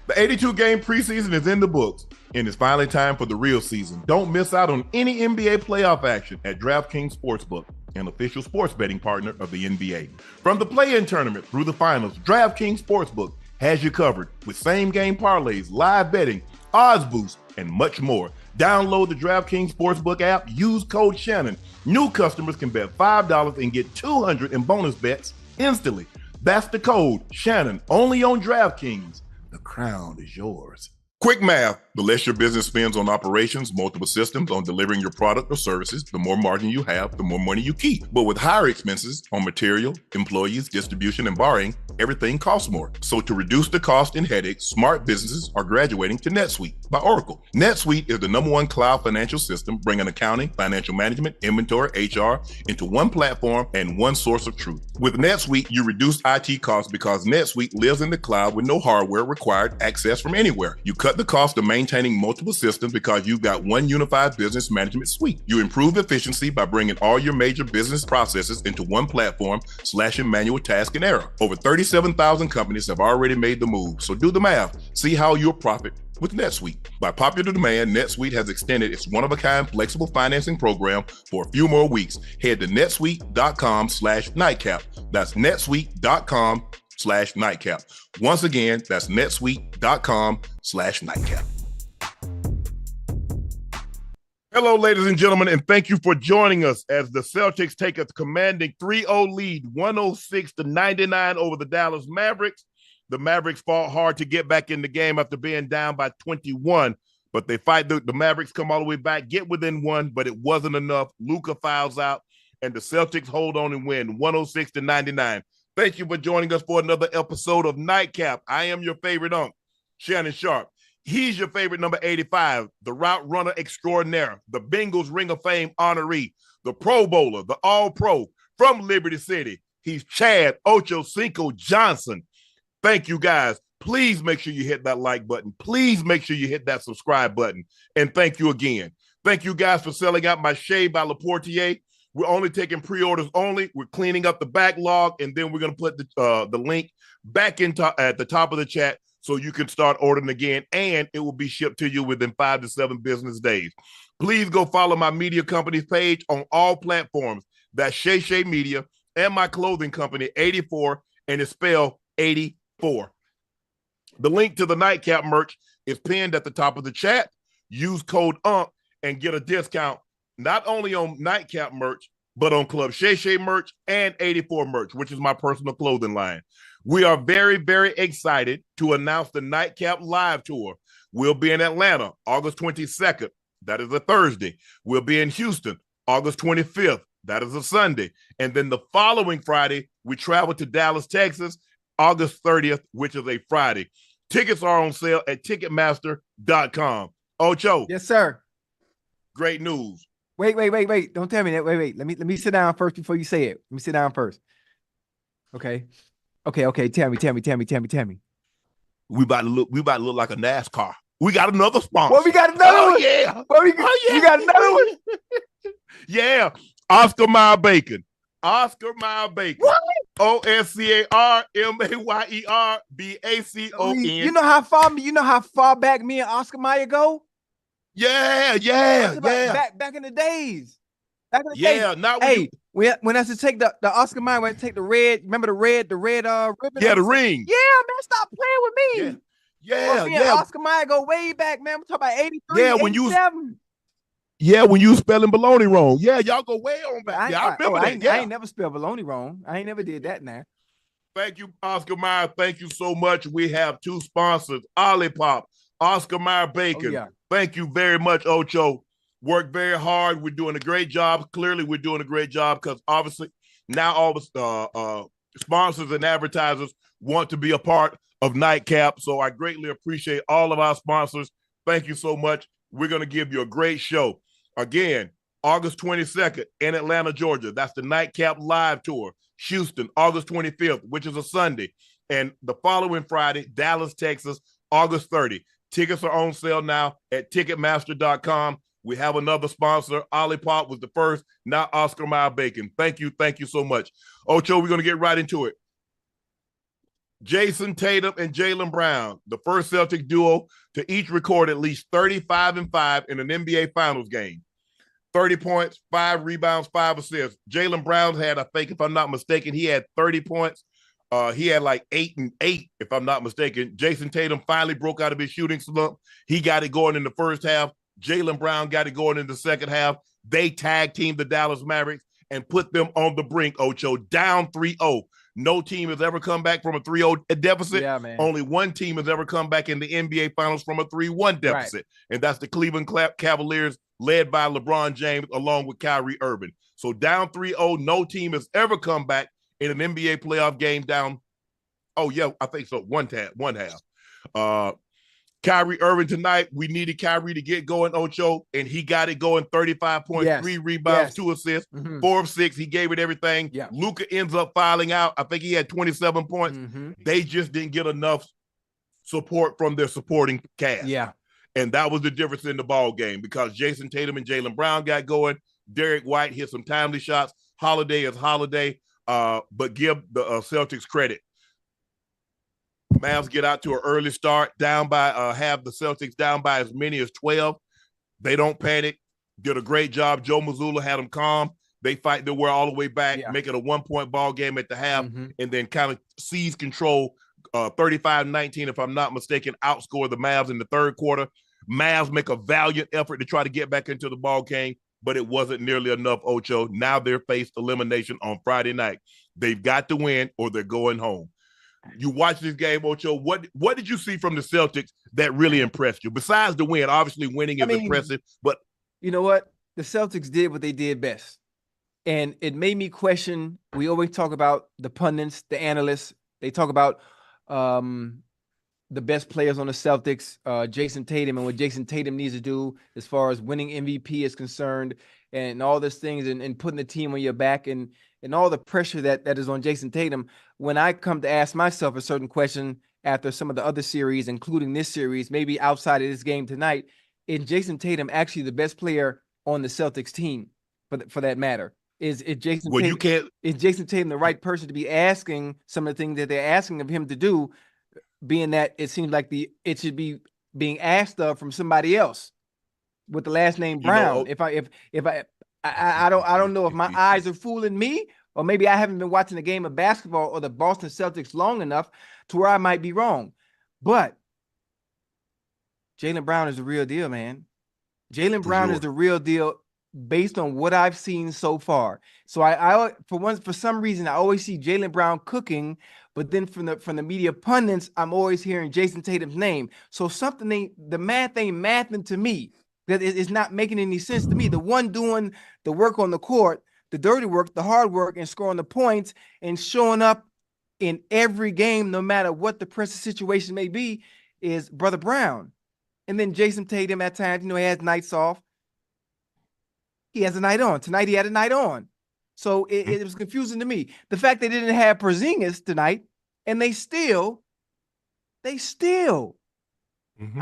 The 82-game preseason is in the books, and it's finally time for the real season. Don't miss out on any NBA playoff action at DraftKings Sportsbook, an official sports betting partner of the NBA. From the play-in tournament through the finals, DraftKings Sportsbook has you covered with same-game parlays, live betting, odds boosts, and much more. Download the DraftKings Sportsbook app, use code Shannon. New customers can bet $5 and get $200 in bonus bets instantly. That's the code Shannon, only on DraftKings. The crown is yours. Quick math. The less your business spends on operations, multiple systems, on delivering your product or services, the more margin you have, the more money you keep. But with higher expenses on material, employees, distribution, and borrowing, everything costs more. So to reduce the cost and headaches, smart businesses are graduating to NetSuite by Oracle. NetSuite is the #1 cloud financial system, bringing accounting, financial management, inventory, HR into one platform and one source of truth. With NetSuite, you reduce IT costs because NetSuite lives in the cloud with no hardware required, access from anywhere. You cut the cost of maintaining multiple systems because you've got one unified business management suite. You improve efficiency by bringing all your major business processes into one platform, slashing manual task and error. Over 37,000 companies have already made the move, so do the math. See how you'll profit with NetSuite. By popular demand, NetSuite has extended its one-of-a-kind flexible financing program for a few more weeks. Head to netsuite.com/nightcap. That's netsuite.com/nightcap. Once again, that's netsuite.com/nightcap. Hello, ladies and gentlemen, and thank you for joining us as the Celtics take a commanding 3-0 lead, 106-99 over the Dallas Mavericks. The Mavericks fought hard to get back in the game after being down by 21, but they fight. The Mavericks come all the way back, get within one, but it wasn't enough. Luka fouls out, and the Celtics hold on and win 106-99. Thank you for joining us for another episode of Nightcap. I am your favorite Unc, Shannon Sharpe. He's your favorite number 85, the route runner extraordinaire, the Bengals Ring of Fame honoree, the Pro Bowler, the All-Pro from Liberty City. He's Chad Ochocinco Johnson. Thank you, guys. Please make sure you hit that like button. Please make sure you hit that subscribe button. And thank you again. Thank you, guys, for selling out my Shave by Laportier. We're only taking pre-orders only. We're cleaning up the backlog, and then we're going to put the link back at the top of the chat so you can start ordering again, and it will be shipped to you within 5 to 7 business days. Please go follow my media company's page on all platforms. That's Shay Shay Media, and my clothing company, 84, and it's spelled 84. The link to the Nightcap merch is pinned at the top of the chat. Use code UNC and get a discount not only on Nightcap merch, but on Club Shay Shay merch and 84 merch, which is my personal clothing line. We are very, very excited to announce the Nightcap Live Tour. We'll be in Atlanta, August 22nd. That is a Thursday. We'll be in Houston, August 25th. That is a Sunday. And then the following Friday, we travel to Dallas, Texas, August 30th, which is a Friday. Tickets are on sale at Ticketmaster.com. Ocho. Yes, sir. Great news. Wait. Don't tell me that. Wait. Let me sit down first before you say it. Let me sit down first. Okay. Tell me. We about to look like a NASCAR. We got another sponsor. Well, we got another one. Yeah. You got another one? Yeah. Oscar Mayer Bacon. Oscar Mayer Bacon. What? OSCARMAYERBACON. You know how far back me and Oscar Mayer go? Yeah. Back in the days. Not when I used to take the Oscar Mayer, when I take the red, remember the red ribbon? Yeah, the ring. Yeah, man, stop playing with me. Yeah. Oscar Mayer go way back, man. We're talking about 83, Yeah, 87. When you spelling baloney wrong. Yeah, y'all go way on back. I remember that. I ain't never spelled baloney wrong. I ain't never did that now. Thank you, Oscar Mayer. Thank you so much. We have 2 sponsors, Olipop, Oscar Mayer Bacon. Oh, yeah. Thank you very much, Ocho. Worked very hard. We're doing a great job. Clearly, we're doing a great job because obviously now all the sponsors and advertisers want to be a part of Nightcap. So I greatly appreciate all of our sponsors. Thank you so much. We're going to give you a great show. Again, August 22nd in Atlanta, Georgia. That's the Nightcap Live Tour. Houston, August 25th, which is a Sunday. And the following Friday, Dallas, Texas, August 30th. Tickets are on sale now at Ticketmaster.com. We have another sponsor. Olipop was the first, now Oscar Mayer Bacon. Thank you so much. Ocho, we're going to get right into it. Jayson Tatum and Jaylen Brown, the first Celtic duo to each record at least 35 and 5 in an NBA Finals game. 30 points, 5 rebounds, 5 assists. Jaylen Brown had, I think, if I'm not mistaken, he had 30 points. He had like 8 and 8, if I'm not mistaken. Jayson Tatum finally broke out of his shooting slump. He got it going in the first half. Jaylen Brown got it going in the second half. They tag teamed the Dallas Mavericks and put them on the brink, Ocho, down 3-0. No team has ever come back from a 3-0 deficit. Yeah, man. Only one team has ever come back in the NBA Finals from a 3-1 deficit, right. And that's the Cleveland Cavaliers, led by LeBron James, along with Kyrie Irving. So down 3-0, no team has ever come back in an NBA playoff game down. Oh, yeah, I think so. One half. Kyrie Irving tonight, we needed Kyrie to get going, Ocho, and he got it going. 35 points, yes. 3 rebounds, yes. 2 assists, 4 of 6. He gave it everything. Yeah. Luka ends up fouling out. I think he had 27 points. They just didn't get enough support from their supporting cast. Yeah. And that was the difference in the ball game, because Jayson Tatum and Jaylen Brown got going. Derek White hit some timely shots. Holiday is Holiday, but give the Celtics credit. Mavs get out to an early start, down by have the Celtics down by as many as 12. They don't panic. Did a great job. Joe Mazzulla had them calm. They fight their way all the way back, make it a 1-point ball game at the half, and then kind of seize control. 35-19, if I'm not mistaken, outscore the Mavs in the third quarter. Mavs make a valiant effort to try to get back into the ball game, but it wasn't nearly enough, Ocho. Now they're faced elimination on Friday night. They've got to win or they're going home. You watch this game, Ocho. What did you see from the Celtics that really impressed you? Besides the win, obviously winning is impressive, but you know what? The Celtics did what they did best. And it made me question. We always talk about the pundits, the analysts. They talk about the best players on the Celtics, Jayson Tatum, and what Jayson Tatum needs to do as far as winning MVP is concerned, and all these things, and putting the team on your back, and all the pressure that is on Jayson Tatum. When I come to ask myself a certain question after some of the other series, including this series, maybe outside of this game tonight, is Jayson Tatum actually the best player on the Celtics team, for that matter? Is Jayson Tatum the right person to be asking some of the things that they're asking of him to do, being that it seems like it should be being asked of from somebody else with the last name Brown? I don't know if my eyes are fooling me, or maybe I haven't been watching the game of basketball or the Boston Celtics long enough to where I might be wrong. But Jaylen Brown is the real deal, man. Jaylen Brown is the real deal based on what I've seen so far. So I for some reason I always see Jaylen Brown cooking, but then from the media pundits, I'm always hearing Jayson Tatum's name. So the math ain't mathing to me. That is not making any sense to me. The one doing the work on the court, the dirty work, the hard work, and scoring the points and showing up in every game, no matter what the pressure situation may be, is Brother Brown. And then Jayson Tatum at times, he has nights off. He has a night on. Tonight he had a night on. So it was confusing to me. The fact they didn't have Porzingis tonight, and they still, I'm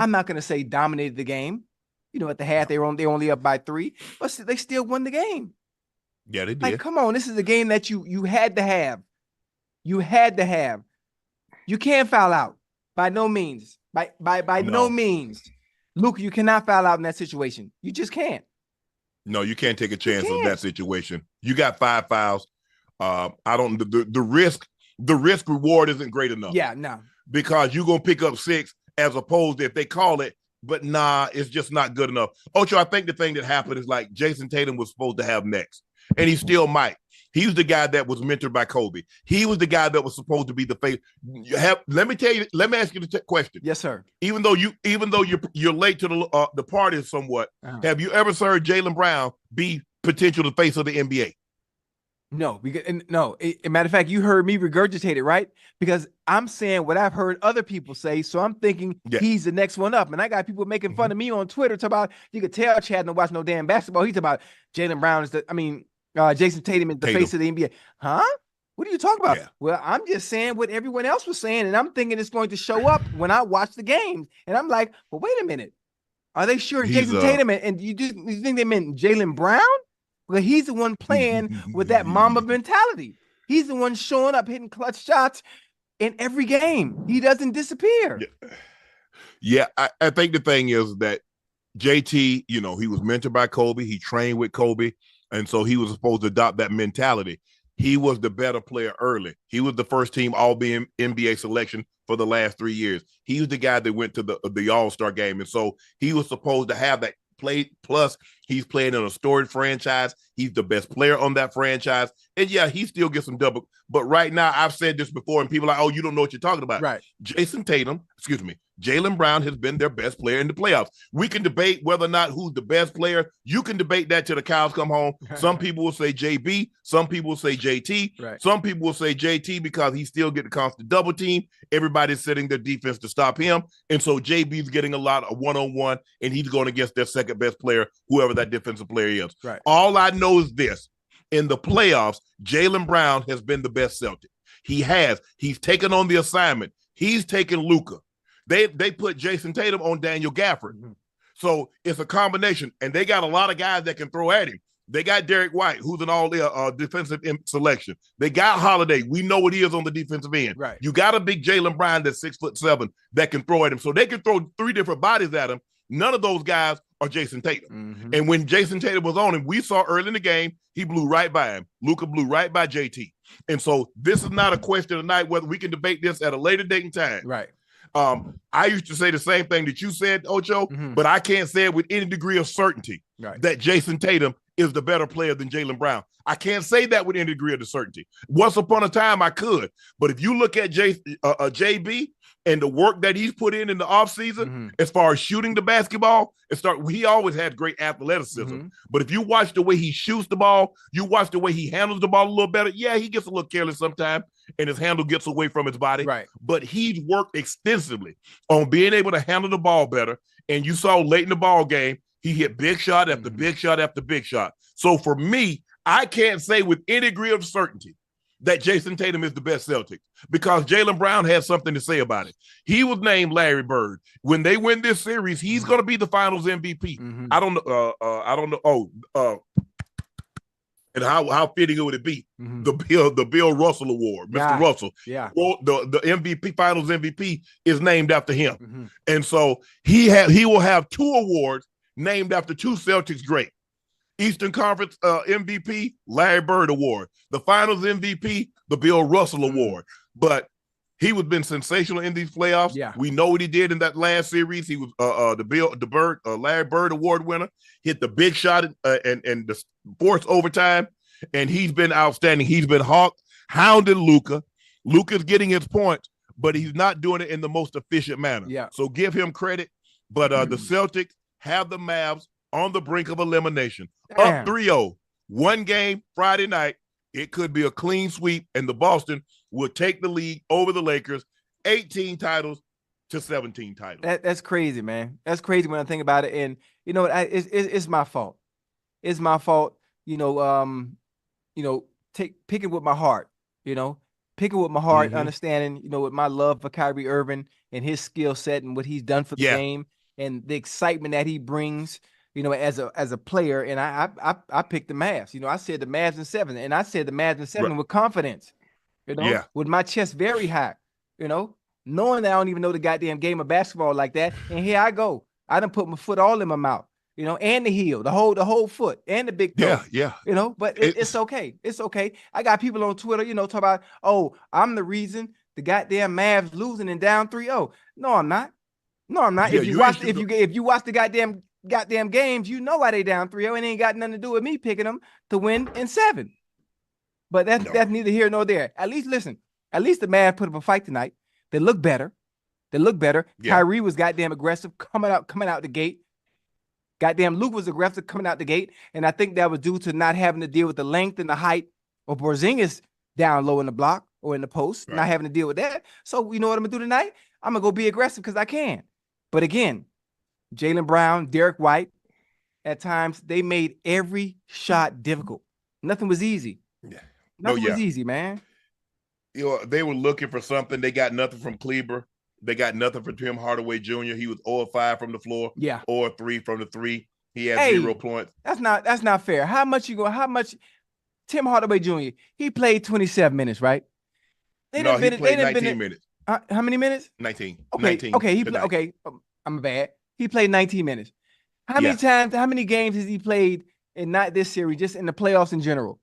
not going to say dominated the game. At the half, they only up by 3, but they still won the game. Yeah, they did. Like, come on, this is a game that you had to have. You had to have. You can't foul out. By no means. By no means. Luka, you cannot foul out in that situation. You just can't. No, you can't take a chance in that situation. You got 5 fouls. The risk reward isn't great enough. Yeah, no. Because you're gonna pick up 6 as opposed to if they call it, but nah, it's just not good enough. Ocho, I think the thing that happened is like Jayson Tatum was supposed to have next, and he still might. He was the guy that was mentored by Kobe. He was the guy that was supposed to be the face. Let me ask you the question. Yes, sir. Even though you're late to the party somewhat, have you ever heard Jaylen Brown be potential the face of the NBA? No, matter of fact, you heard me regurgitate it, right? Because I'm saying what I've heard other people say, so I'm thinking he's the next one up. And I got people making fun of me on Twitter, talking about, you could tell Chad don't watch no damn basketball. He's about Jaylen Brown is Jayson Tatum is the face of the NBA. Huh? What are you talking about? Yeah. Well, I'm just saying what everyone else was saying, and I'm thinking it's going to show up when I watch the game. And I'm like, well, wait a minute. Are they sure Jayson Tatum and you think they meant Jaylen Brown? Well, he's the one playing with that Mamba mentality. He's the one showing up, hitting clutch shots. in every game. He doesn't disappear. Yeah, I think the thing is that JT, you know, he was mentored by Kobe. He trained with Kobe. And so he was supposed to adopt that mentality. He was the better player early. He was the first team All-NBA selection for the last 3 years. He was the guy that went to the All-Star game. And so he was supposed to have that play. Plus, he's playing in a storied franchise. He's the best player on that franchise. And yeah, he still gets some double. But right now, I've said this before, and people are like, oh, you don't know what you're talking about. Right. Jaylen Brown has been their best player in the playoffs. We can debate whether or not who's the best player. You can debate that till the cows come home. Some people will say JB. Some people will say JT. Right. Some people will say JT because he still get the constant double team. Everybody's setting their defense to stop him. And so JB's getting a lot of one-on-one, and he's going against their second best player, whoever that defensive player is. Right. All I know is this. In the playoffs, Jaylen Brown has been the best Celtic. He's taken on the assignment. He's taken Luka. They put Jayson Tatum on Daniel Gafford. Mm-hmm. So it's a combination, and they got a lot of guys that can throw at him. They got Derek White, who's an all defensive selection. They got Holiday. We know what he is on the defensive end. Right. You got a big Jaylen Brown that's 6'7" that can throw at him. So they can throw 3 different bodies at him. None of those guys are Jayson Tatum. Mm-hmm. And when Jayson Tatum was on him, we saw early in the game, he blew right by him. Luka blew right by JT. And so this is not a question tonight whether we can debate this at a later date and time. Right. I used to say the same thing that you said, Ocho, but I can't say it with any degree of certainty that Jayson Tatum is the better player than Jaylen Brown. I can't say that with any degree of certainty. Once upon a time, I could. But if you look at JB and the work that he's put in the offseason, as far as shooting the basketball, he always had great athleticism. But if you watch the way he shoots the ball, you watch the way he handles the ball a little better. Yeah, he gets a little careless sometimes, and his handle gets away from his body. Right. But he's worked extensively on being able to handle the ball better. And you saw late in the ball game, he hit big shot after big shot after big shot. So for me, I can't say with any degree of certainty that Jayson Tatum is the best Celtic because Jaylen Brown has something to say about it. He was named Larry Bird. When they win this series, he's going to be the Finals MVP. I don't know. And how fitting would it be? The Bill Russell Award, Mr. Russell. Yeah. The MVP, Finals MVP is named after him. And so he will have 2 awards named after 2 Celtics great. Eastern Conference MVP, Larry Bird Award. The Finals MVP, the Bill Russell Award. But he was been sensational in these playoffs. Yeah. We know what he did in that last series. He was Larry Bird Award winner. Hit the big shot and the forced overtime, and he's been outstanding. He's been hounding Luka. Luka's getting his points, but he's not doing it in the most efficient manner. Yeah. So give him credit. But the Celtics have the Mavs on the brink of elimination. Damn. Up 3-0. 1 game Friday night. It could be a clean sweep, and the Boston will take the league over the Lakers, 18 titles to 17 titles. That's crazy, man. That's crazy when I think about it. And you know, it's my fault. It's my fault. Picking with my heart. Picking with my heart, understanding. With my love for Kyrie Irving and his skill set and what he's done for the game and the excitement that he brings. As a player, and I picked the Mavs. I said the Mavs in 7, and I said the Mavs in 7 with confidence. With my chest very high. Knowing that I don't even know the goddamn game of basketball like that, and here I go. I done put my foot all in my mouth. And the heel, the whole foot, and the big toe. Yeah. But it's okay. It's okay. I got people on Twitter, talk about, oh, I'm the reason the goddamn Mavs losing and down 3-0. No, I'm not. Yeah, if you watch the goddamn games, you know why they down 3-0, and it ain't got nothing to do with me picking them to win in 7. But that's neither here nor there. At least the Mavs put up a fight tonight. They look better. Yeah. Kyrie was goddamn aggressive coming out the gate. Goddamn Luke was aggressive coming out the gate, and I think that was due to not having to deal with the length and the height of Porzingis down low in the block or in the post, not having to deal with that. So you know what I'm gonna do tonight? I'm gonna go be aggressive because I can. But again, Jaylen Brown, Derek White, at times they made every shot difficult. Nothing was easy. Nothing was easy, man. They were looking for something. They got nothing from Kleber. They got nothing from Tim Hardaway Jr. He was 0-5 from the floor. 0-3 from the 3. He had 0 points. That's not fair. How much Tim Hardaway Jr., he played 27 minutes, right? No, he played 19 minutes. How many minutes? 19. Okay, 19 okay, he tonight. okay. I'm bad. He played 19 minutes. How Yeah. many times? How many games has he played in not this series, just in the playoffs in general?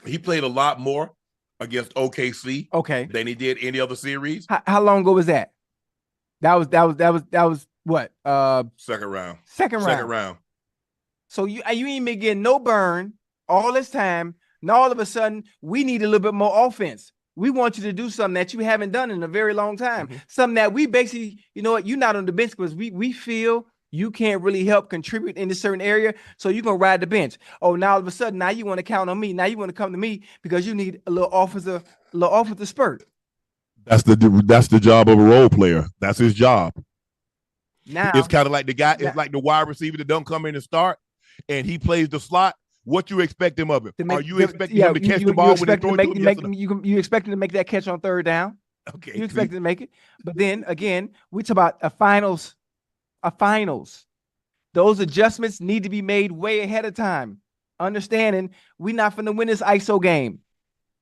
He played a lot more against OKC Okay. than he did any other series. How long ago was that? That was what? Second round. Second round. So you ain't been getting no burn all this time. Now all of a sudden we need a little bit more offense. We want you to do something that you haven't done in a very long time. Mm-hmm. Something that we basically, you know what, you're not on the bench because we feel you can't really help contribute in a certain area. So you're gonna ride the bench. Oh, now all of a sudden, now you want to count on me. Now you want to come to me because you need a little offensive spurt. That's the job of a role player. That's his job. Now it's kind of like the guy, it's like the wide receiver that don't come in and start, and he plays the slot. What you expect him of him? Are you expecting him to catch the ball when they throw it to him? You expect him to make that catch on third down. Okay. You expect him to make it. But then again, we talk about a finals. Those adjustments need to be made way ahead of time. Understanding we're not going to win this ISO game.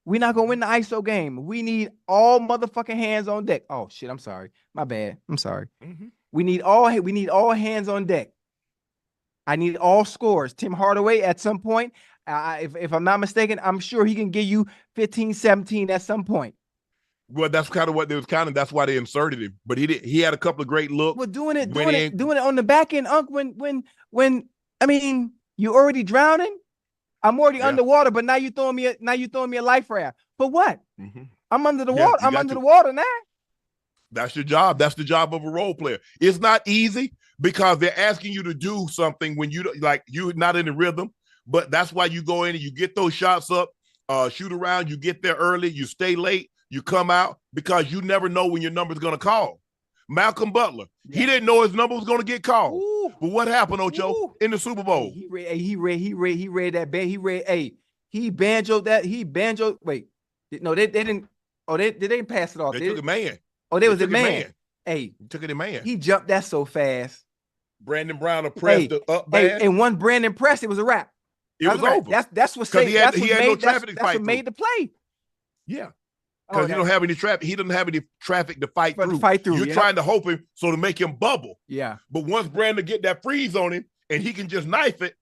We're not going to win the ISO game. We need all motherfucking hands on deck. Oh shit, I'm sorry. My bad. I'm sorry. Mm-hmm. We need all hands on deck. I need all scores. Tim Hardaway at some point, if I'm not mistaken, I'm sure he can give you 15, 17 at some point. Well, that's kind of what they was that's why they inserted him. But he had a couple of great looks. Well, doing it on the back end, Unc, when I mean, you already drowning. I'm already underwater, but now you throwing me a life raft. For what? Mm-hmm. I'm under the water. I'm under the water now. That's your job. That's the job of a role player. It's not easy because they're asking you to do something when you're not in the rhythm. But that's why you go in and you get those shots up, shoot around. You get there early. You stay late. You come out because you never know when your number's going to call. Malcolm Butler, he didn't know his number was going to get called. Ooh. But what happened, Ocho, in the Super Bowl? He read that band. He banjoed that. He banjoed. Wait, no, they didn't. Oh, they didn't pass it off. They took a man. Oh, they was a man. Hey, he took it a man. He jumped that so fast. Brandon Brown pressed the up bad. And one Brandon pressed, it was a wrap. It was over. That's what saved. He had no traffic to fight. That's what made the play. Yeah. Because you don't have any traffic. He doesn't have any traffic to fight through. You're trying to hope him to make him bubble. Yeah. But once Brandon get that freeze on him and he can just knife it,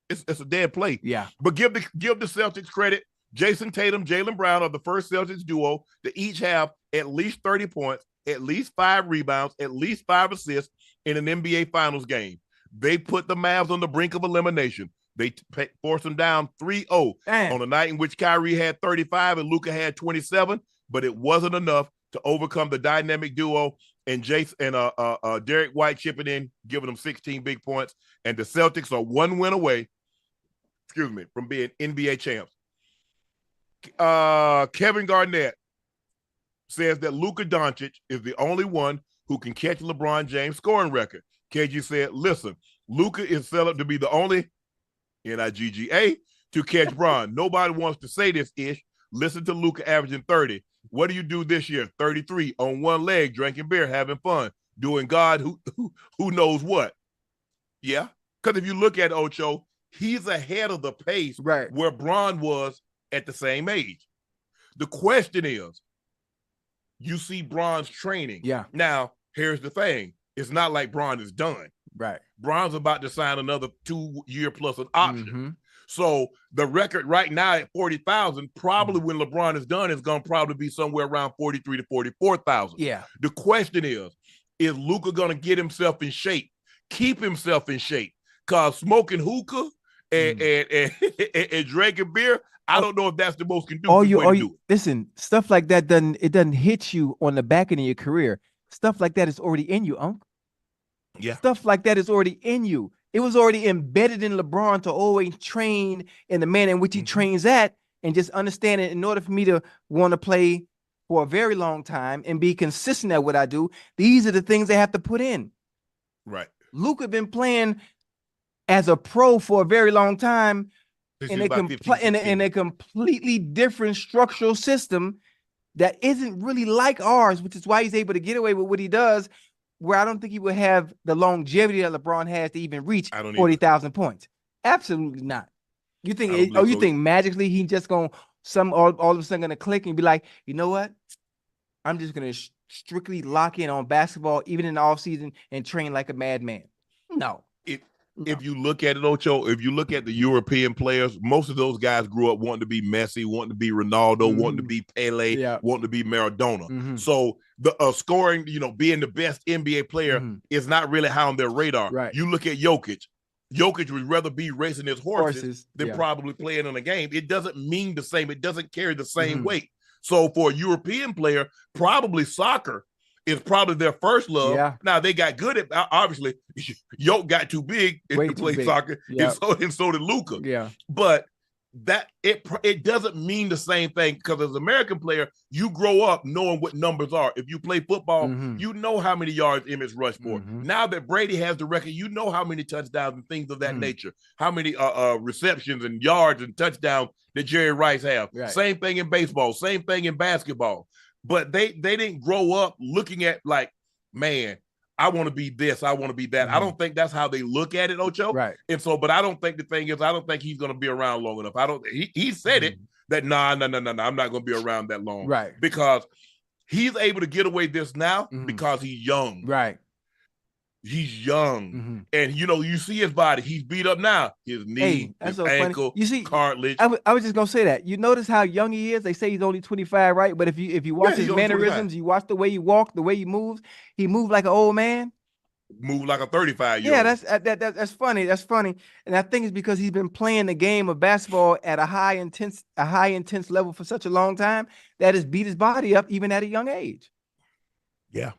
it's a dead play. Yeah. But give the Celtics credit. Jayson Tatum, Jaylen Brown are the first Celtics duo to each have at least 30 points, at least 5 rebounds, at least 5 assists in an NBA Finals game. They put the Mavs on the brink of elimination. They forced them down 3-0 on a night in which Kyrie had 35 and Luka had 27, but it wasn't enough to overcome the dynamic duo and Derek White chipping in, giving them 16 big points. And the Celtics are 1 win away, from being NBA champs. Kevin Garnett says that Luka Doncic is the only one who can catch LeBron James' scoring record. KG said, listen, Luka is set up to be the only NIGGA to catch Bron. Nobody wants to say this ish. Listen to Luka averaging 30. What do you do this year? 33 on one leg, drinking beer, having fun, doing God who knows what. Yeah. Because if you look at Ocho, he's ahead of the pace where Bron was at the same age. The question is, you see Bron's training. Yeah. Now, here's the thing. It's not like Bron is done. Right. Bron's about to sign another 2-year plus an option. Mm-hmm. So the record right now at 40,000, probably when LeBron is done, is going to probably be somewhere around 43 to 44,000. Yeah. The question is Luka going to get himself in shape, keep himself in shape? Because smoking hookah and drinking beer, I don't know if that's the most conducive way to do it. Listen, stuff like that doesn't hit you on the back end of your career. Stuff like that is already in you, Unc. Yeah. Stuff like that is already in you. It was already embedded in LeBron to always train in the manner in which he trains at, and just understand it. In order for me to want to play for a very long time and be consistent at what I do, these are the things they have to put in. Right. Luka been playing as a pro for a very long time in a completely different structural system that isn't really like ours, which is why he's able to get away with what he does, where I don't think he would have the longevity that LeBron has to even reach 40,000 points. Absolutely not. You think magically he just gonna some all of a sudden going to click and be like, you know what? I'm just going to strictly lock in on basketball, even in the offseason, and train like a madman. No. If you look at it, Ocho, if you look at the European players, most of those guys grew up wanting to be Messi, wanting to be Ronaldo, wanting to be Pele, wanting to be Maradona. So the scoring, being the best NBA player is not really high on their radar. Right. You look at Jokic. Jokic would rather be racing his horses than probably playing in a game. It doesn't mean the same. It doesn't carry the same weight. So for a European player, probably soccer is probably their first love. Yeah. Now they got good at, obviously, Yoke got too big to play soccer, and so did Luka. Yeah. But that it doesn't mean the same thing, because as an American player, you grow up knowing what numbers are. If you play football, you know how many yards Emmitt's rushed for. Now that Brady has the record, you know how many touchdowns and things of that nature, how many receptions and yards and touchdowns that Jerry Rice have. Right. Same thing in baseball, same thing in basketball. But they didn't grow up looking at like, man, I want to be this, I want to be that. I don't think that's how they look at it, Ocho. Right. And so, but I don't think the thing is, I don't think he's going to be around long enough. He said it that no, I'm not going to be around that long. Right. Because he's able to get away this now because he's young. Right. He's young. And you see his body. He's beat up now. His knee, his ankle, you see, cartilage. I was just gonna say that. You notice how young he is? They say he's only 25, right? But if you watch his mannerisms, you watch the way he walks, the way he moves like an old man. Move like a 35-year-old. Yeah, that's funny. That's funny. And I think it's because he's been playing the game of basketball at a high intense level for such a long time that has beat his body up even at a young age. Yeah.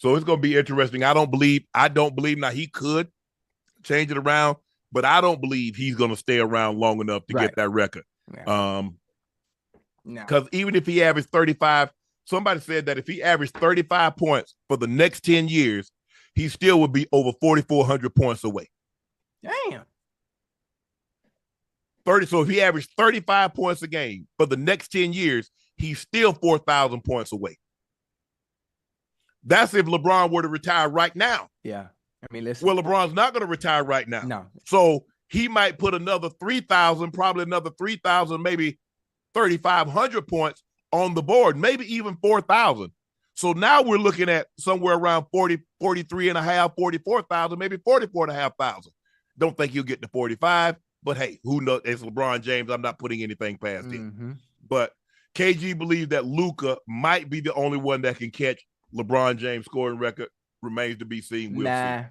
So it's going to be interesting. I don't believe now he could change it around, but I don't believe he's going to stay around long enough to get that record. Yeah. Because even if he averaged 35, somebody said that if he averaged 35 points for the next 10 years, he still would be over 4,400 points away. Damn. So if he averaged 35 points a game for the next 10 years, he's still 4,000 points away. That's if LeBron were to retire right now. Yeah. I mean, listen. Well, LeBron's not going to retire right now. No. So he might put another 3,000, probably another 3,000, maybe 3,500 points on the board, maybe even 4,000. So now we're looking at somewhere around 40, 43 and a half, 44,000, maybe 44,500. Don't think he'll get to 45, but hey, who knows? It's LeBron James. I'm not putting anything past him. But KG believes that Luka might be the only one that can catch LeBron James scoring record. Remains to be seen. We'll see.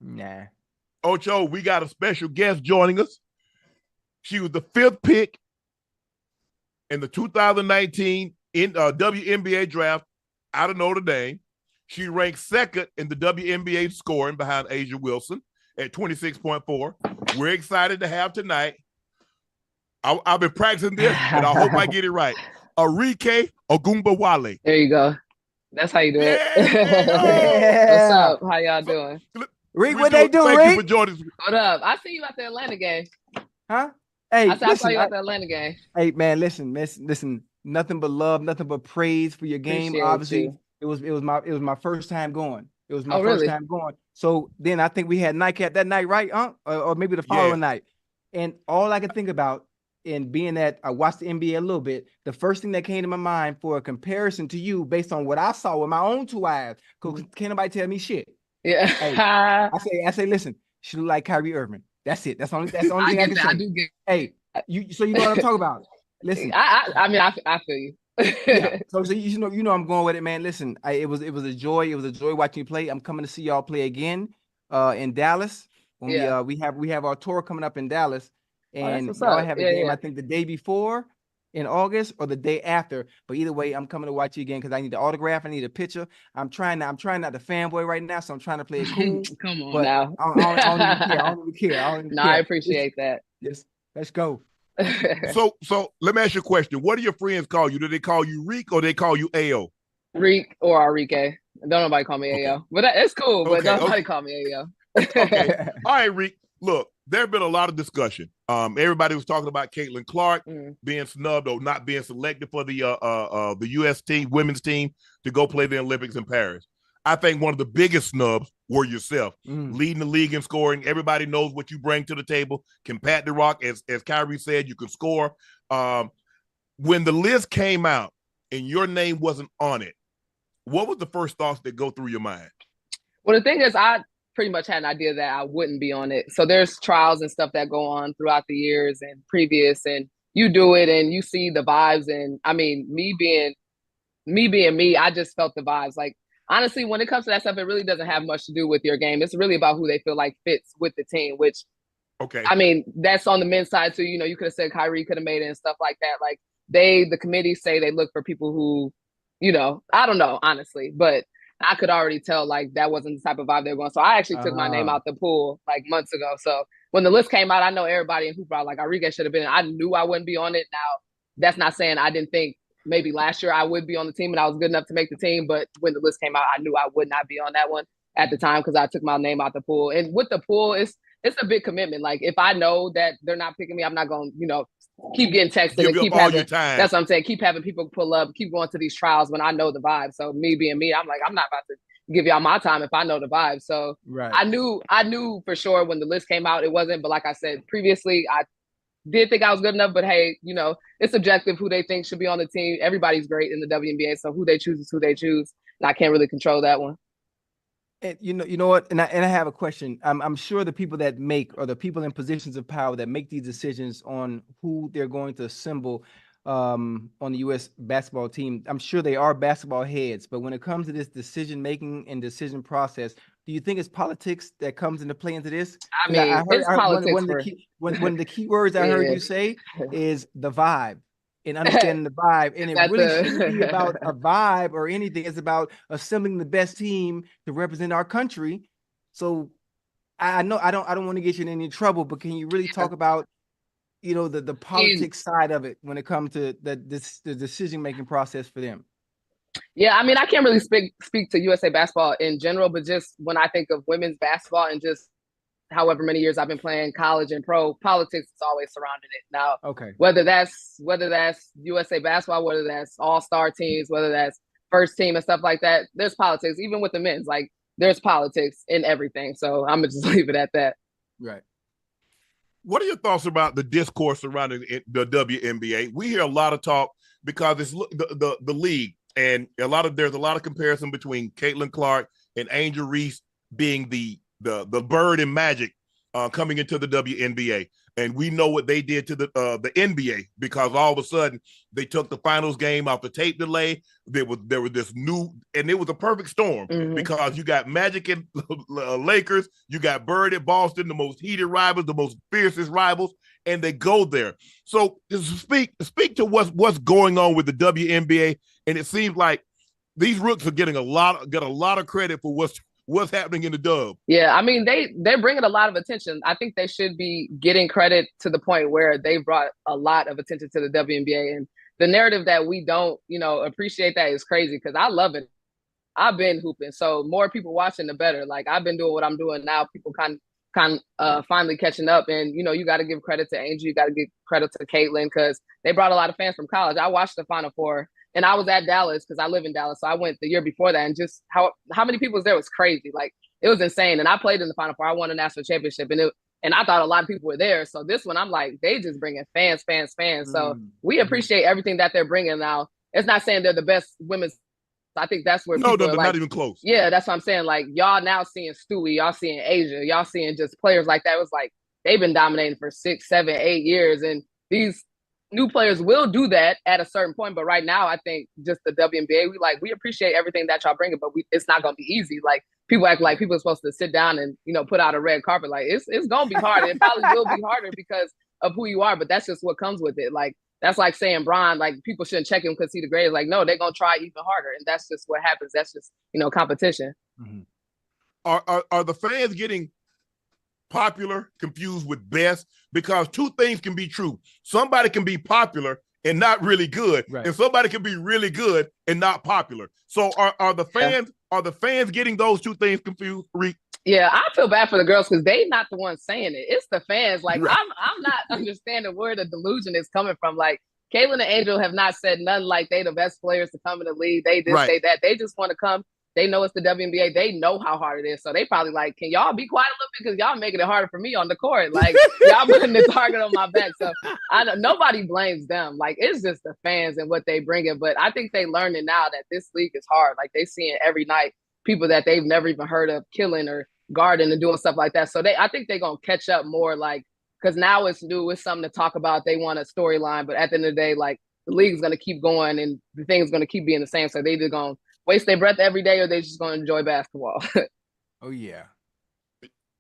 Nah. Ocho, we got a special guest joining us. She was the 5th pick in the 2019 WNBA draft out of Notre Dame. She ranked 2nd in the WNBA scoring behind A'ja Wilson at 26.4. We're excited to have tonight. I've been practicing this, and I hope I get it right. Arike Ogunbowale. There you go. That's how you do it. Yeah. What's up? How y'all doing? Rick, what they do, Thank Rick? you for joining us. What up? I see you at the Atlanta game. Huh? Hey, I saw you at the Atlanta game. Hey, man, listen. Nothing but love, nothing but praise for your game. Appreciate Obviously, you. it was my first time going. It was my really? first time going. So then I think we had Nightcap that night, right, or maybe the following night. And all I could think about, in being that I watched the NBA a little bit, the first thing that came to my mind for a comparison to you, based on what I saw with my own 2 eyes, because can't nobody tell me shit. Yeah. Hey, I say, listen, she look like Kyrie Irving. That's it. That's the only thing I can say. I do get. Hey, so you know what I'm talking about. Listen, I feel you. yeah. So you know I'm going with it, man. Listen, it was a joy. It was a joy watching you play. I'm coming to see y'all play again in Dallas. When we have our tour coming up in Dallas. And y'all have a game, I think, the day before in August or the day after. But either way, I'm coming to watch you again because I need the autograph. I need a picture. I'm trying not to fanboy right now, so I'm trying to play it cool. Come on but now. I don't even care. No, I appreciate that. Yes, let's go. So let me ask you a question. What do your friends call you? Do they call you Reek or they call you AO? Reek or Arike. Don't nobody call me AO. But it's cool, but don't nobody call me AO. Okay. All right, Reek. Look, there have been a lot of discussion. Everybody was talking about Caitlin Clark being snubbed or not being selected for the U.S. team, women's team, to go play the Olympics in Paris. I think one of the biggest snubs were yourself, leading the league in scoring. Everybody knows what you bring to the table. Can pat the rock, as Kyrie said, you can score. When the list came out and your name wasn't on it, what was the first thoughts that go through your mind? Well, the thing is, I pretty much had an idea that I wouldn't be on it. So there's trials and stuff that go on throughout the years and previous, and you do it and you see the vibes. And I mean, me being me, I just felt the vibes. Like, honestly, when it comes to that stuff, it really doesn't have much to do with your game. It's really about who they feel like fits with the team, which, okay, I mean, that's on the men's side too. You could have said Kyrie could have made it and stuff like that. Like, the committee say they look for people who, I don't know, honestly, but I could already tell like that wasn't the type of vibe they were going. So I actually took my name out the pool like months ago. So when the list came out, I know everybody in hoopball like Arike should have been. I knew I wouldn't be on it. Now, that's not saying I didn't think maybe last year I would be on the team and I was good enough to make the team. But when the list came out, I knew I would not be on that one at the time because I took my name out the pool. And with the pool, it's a big commitment. Like, if I know that they're not picking me, I'm not going to, keep getting texted and keep having, that's what I'm saying, keep having people pull up, keep going to these trials when I know the vibe. So me being me, I'm like, I'm not about to give y'all my time if I know the vibe. So right. I knew for sure when the list came out, it wasn't. But like I said previously, I did think I was good enough. But hey, it's subjective who they think should be on the team. Everybody's great in the WNBA, so who they choose is who they choose. And I can't really control that one. And you know what? And I have a question. I'm sure the people that make, or the people in positions of power that make these decisions on who they're going to assemble on the U.S. basketball team, I'm sure they are basketball heads. But when it comes to this decision making and decision process, do you think it's politics that comes into play into this? I mean, it's politics. One of the key words I heard you say is the vibe. And understanding the vibe, and it really shouldn't be about a vibe or anything. It's about assembling the best team to represent our country. So I know I don't want to get you in any trouble, but can you really talk about the politics side of it when it comes to the decision making process for them? Yeah, I mean, I can't really speak to USA basketball in general, but just when I think of women's basketball and just however many years I've been playing college and pro, politics is always surrounding it. Now, okay, whether that's USA basketball, whether that's all-star teams, whether that's first team and stuff like that, there's politics. Even with the men's, like, there's politics in everything. So I'm gonna just leave it at that. Right. What are your thoughts about the discourse surrounding the WNBA? We hear a lot of talk because it's the league, and there's a lot of comparison between Caitlin Clark and Angel Reese being the bird and magic coming into the WNBA. And we know what they did to the NBA, because all of a sudden they took the finals game off the tape delay. There was this new, and it was a perfect storm because you got Magic and Lakers, you got Bird at Boston, the most heated rivals, the most fiercest rivals, and they go there. So speak to what's going on with the WNBA, and it seems like these rooks are getting a lot of credit for what's happening in the dub. Yeah, I mean, they're bringing a lot of attention. I think they should be getting credit to the point where they brought a lot of attention to the WNBA. And the narrative that we don't, appreciate that is crazy, because I love it. I've been hooping, so more people watching, the better. Like, I've been doing what I'm doing now. People finally catching up, and you got to give credit to Angel. You got to give credit to Caitlin, because they brought a lot of fans from college. I watched the Final Four. And I was at Dallas because I live in Dallas. So I went the year before that, and just how many people was there was crazy. Like, it was insane. And I played in the Final Four. I won a national championship, and I thought a lot of people were there. So this one, I'm like, they just bringing fans. So we appreciate everything that they're bringing now. It's not saying they're the best women's. I think that's where people are like, not even close. Yeah, that's what I'm saying. Like, y'all now seeing Stewie, y'all seeing Asia, y'all seeing just players like that. It was like they've been dominating for 6, 7, 8 years, and these new players will do that at a certain point. But right now, I think just the WNBA, we appreciate everything that y'all bringing, but it's not going to be easy. Like, people act like people are supposed to sit down and, put out a red carpet. Like, it's going to be hard. It probably will be harder because of who you are, but that's just what comes with it. Like, that's like saying Bron, like, people shouldn't check him because he's the greatest. Like, no, they're going to try even harder. And that's just what happens. That's just, competition. Mm-hmm. Are the fans getting popular confused with best? Because two things can be true. Somebody can be popular and not really good, right, and somebody can be really good and not popular. So are the fans getting those two things confused, Reek? Yeah, I feel bad for the girls because they not the ones saying it. It's the fans. Like, right. I'm not understanding where the delusion is coming from. Like, Caitlin and Angel have not said nothing like they the best players to come in the league. They say that. They just want to come. They know it's the WNBA. They know how hard it is. So they probably like, can y'all be quiet a little bit? Because y'all making it harder for me on the court. Like, y'all putting the target on my back. So nobody blames them. Like, it's just the fans and what they bring in. But I think they learning now that this league is hard. Like, they seeing every night people that they've never even heard of killing or guarding and doing stuff like that. So I think they're going to catch up more, like, because now it's new. It's something to talk about. They want a storyline. But at the end of the day, like, the league's going to keep going and the thing's going to keep being the same. So they either going to waste their breath every day or they just going to enjoy basketball. Oh, yeah.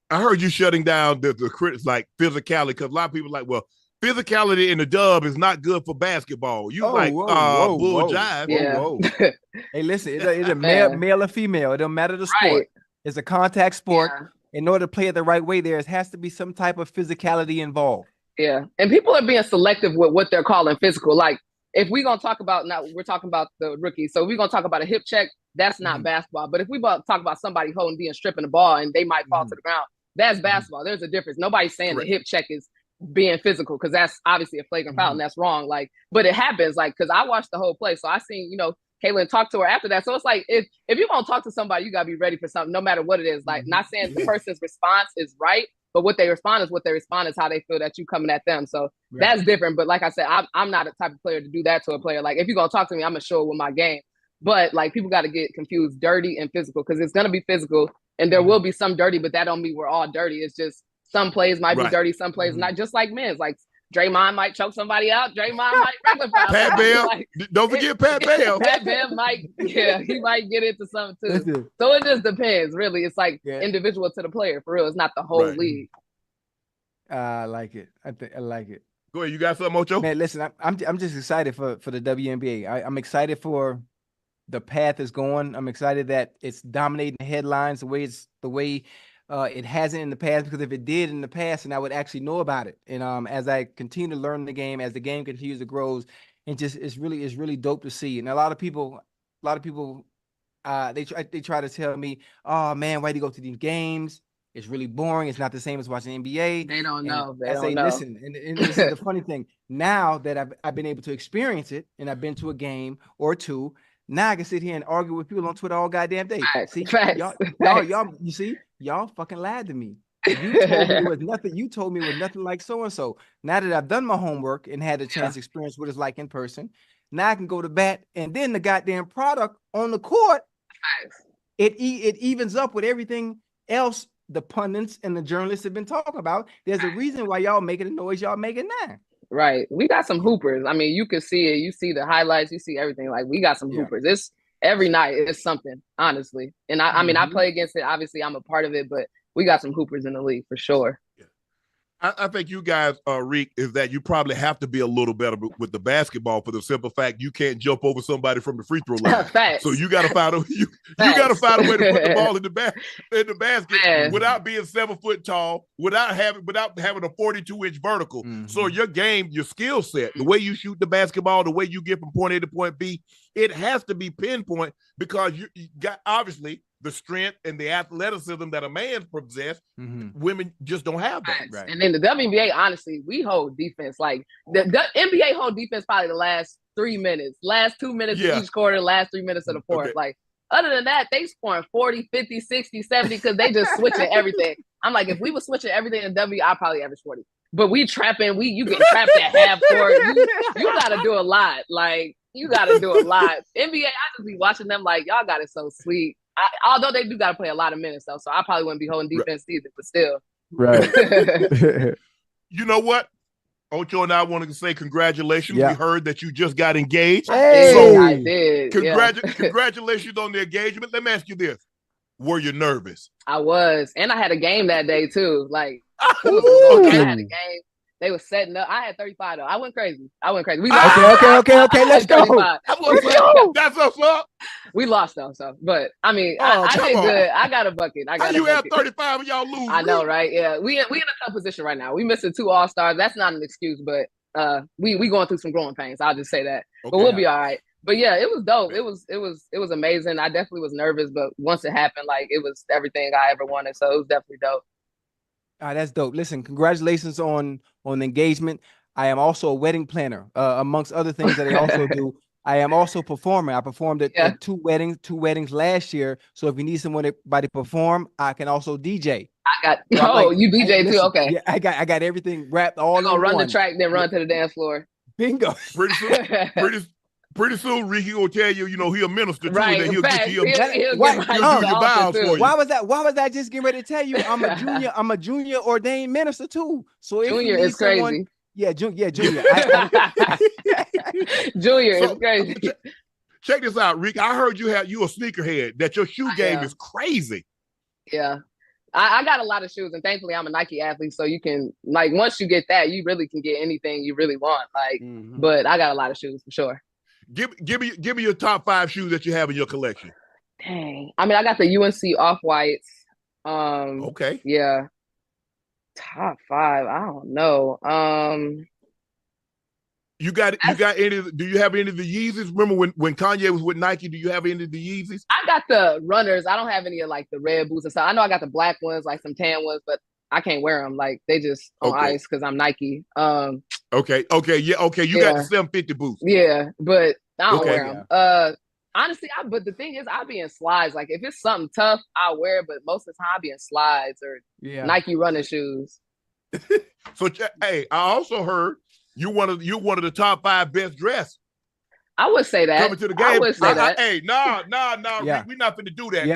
I heard you shutting down the critics like physicality, because a lot of people are like, well, physicality in the dub is not good for basketball. You bull jive. Yeah. Hey, listen, it's a male or female. It don't matter the sport. Right. It's a contact sport. Yeah. In order to play it the right way, there has to be some type of physicality involved. Yeah. And people are being selective with what they're calling physical. Like, if we're going to talk about, now we're talking about the rookies. So we're going to talk about a hip check. That's not basketball. But if we talk about somebody holding D and stripping the ball and they might fall to the ground, that's basketball. There's a difference. Nobody's saying the hip check is being physical, because that's obviously a flagrant foul and that's wrong. Like, but it happens, like, because I watched the whole play. So I seen, Kaylin talk to her after that. So it's like, if you're going to talk to somebody, you got to be ready for something, no matter what it is. Like, not saying the person's response is right, but what they respond is how they feel that you coming at them. So that's different. But like I said, I'm not a type of player to do that to a player. Like, if you're going to talk to me, I'm going to show it with my game. But like, people got to get confused dirty and physical, because it's going to be physical and there will be some dirty, but that don't mean we're all dirty. It's just some plays might be dirty, some plays not, just like men's. Like, Draymond might choke somebody out. Draymond might regular foul. Pat Bell. Like, don't forget Pat Bell. Pat Bell he might get into something too. So it just depends, really. It's like individual to the player, for real. It's not the whole league. I like it. I like it. Go ahead. You got something, Ocho? Man, listen, I'm just excited for the WNBA. I'm excited for the path it's going. I'm excited that it's dominating the headlines the way it hasn't in the past, because if it did in the past, and I would actually know about it. And as I continue to learn the game, as the game continues to grow, and just it's really dope to see. And a lot of people they try to tell me, oh man, why do you go to these games? It's really boring. It's not the same as watching NBA. They don't know. I say, listen, and this is the funny thing. Now that I've been able to experience it, and I've been to a game or two, now I can sit here and argue with people on Twitter all goddamn day. See, y'all, you see, y'all fucking lied to me. You told me it was nothing like so and so. Now that I've done my homework and had a chance to experience what it's like in person, now I can go to bat, and then the goddamn product on the court, it evens up with everything else the pundits and the journalists have been talking about. There's a reason why y'all making the noise y'all making now. Right. We got some hoopers. I mean, you can see it. You see the highlights. You see everything. Like, we got some hoopers. It's every night. It's something, honestly. And I mean, I play against it. Obviously, I'm a part of it, but we got some hoopers in the league for sure. Yeah. I think you guys, Reek, is that you probably have to be a little better with the basketball, for the simple fact you can't jump over somebody from the free throw line. So you got to find a you got to find a way to put the ball in the basket without being 7 foot tall, without having a 42-inch vertical. So your game, your skill set, the way you shoot the basketball, the way you get from point A to point B, it has to be pinpoint, because you got obviously the strength and the athleticism that a man possesses. Women just don't have that. Right. And then the WNBA, honestly, we hold defense. Like, the NBA hold defense probably the last 3 minutes, last 2 minutes of each quarter, last 3 minutes of the fourth. Like, other than that, they scoring 40, 50, 60, 70, because they just switching everything. I'm like, if we were switching everything in W, I'd probably average 40. But you get trapped at half court. You got to do a lot. Like, you got to do a lot. NBA, I just be watching them like, y'all got it so sweet. Although they do got to play a lot of minutes, though, so I probably wouldn't be holding defense either, but still. Right. You know what? Ocho and I wanted to say congratulations. Yeah. We heard that you just got engaged. Hey! So I did. Congratulations on the engagement. Let me ask you this. Were you nervous? I was. And I had a game that day, too. Like, I had a game. They were setting up. I had 35, though. I went crazy. We lost. Okay. Let's go. That's what's up. We lost, though. So, but I mean, I did good. I got a bucket. How you have 35 and y'all lose? I know, right? Yeah, we in a tough position right now. We missing 2 All-Stars. That's not an excuse, but we going through some growing pains. I'll just say that. Okay. But we'll be all right. But yeah, it was dope. It was amazing. I definitely was nervous, but once it happened, like, it was everything I ever wanted. So it was definitely dope. That's dope. Listen, congratulations on the engagement. I am also a wedding planner, amongst other things that I also do. I am also performing. I performed at two weddings last year. So if you need somebody to perform, I can also DJ. You DJ too? Okay. Yeah, I got everything wrapped all in one. Run the track, then run to the dance floor. Bingo. Pretty soon, Ricky will tell you, he'll minister too, right. and then he'll get you. He'll do your vows for you. Why was I just getting ready to tell you? I'm a junior ordained minister too. So if junior you need is crazy. Junior. Junior is crazy. Check this out, Rick. I heard you a sneakerhead. That your shoe game is crazy. Yeah. I got a lot of shoes, and thankfully I'm a Nike athlete, so you can once you get that, you really can get anything you really want. But I got a lot of shoes for sure. Give me your top 5 shoes that you have in your collection. Dang. I mean, I got the UNC Off-Whites. Okay. Yeah. Top 5. I don't know. You got any? Do you have any of the Yeezys? Remember when Kanye was with Nike? Do you have any of the Yeezys? I got the runners. I don't have any of the red boots and stuff. I know I got the black ones, some tan ones, but I can't wear them. They just on ice because I'm Nike. Okay. You got the 750 boots. Yeah, but I don't wear them. Honestly, but the thing is, I'll be in slides. If it's something tough, I'll wear it, but most of the time I'll be in slides or Nike running shoes. So, hey, I also heard you one of the top 5 best dressed. I would say that. Coming to the game. I would say that. Hey, no. Yeah. We're not finna do that.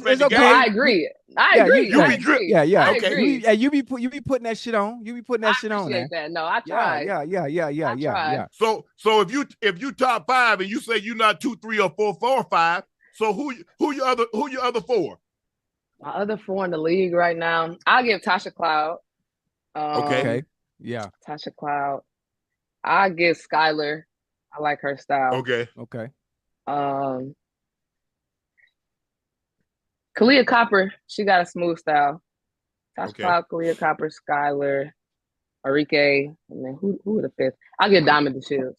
It's okay. I agree. You be drip. Yeah. I agree. You be putting that shit on. You be putting that shit on. That. No, I tried. Yeah. So if you top 5 and you say you're not 2, 3, or 4, 4 or 5, so who your other 4? My other 4 in the league right now, I'll give Tasha Cloud. Okay. Yeah. Tasha Cloud. I'll give Skylar. I like her style. Okay. Kalia Copper, she got a smooth style. Tasha Cloud, Kalia Copper, Skylar, Arike, and then who are the 5th? I'll get Diamond DeShields.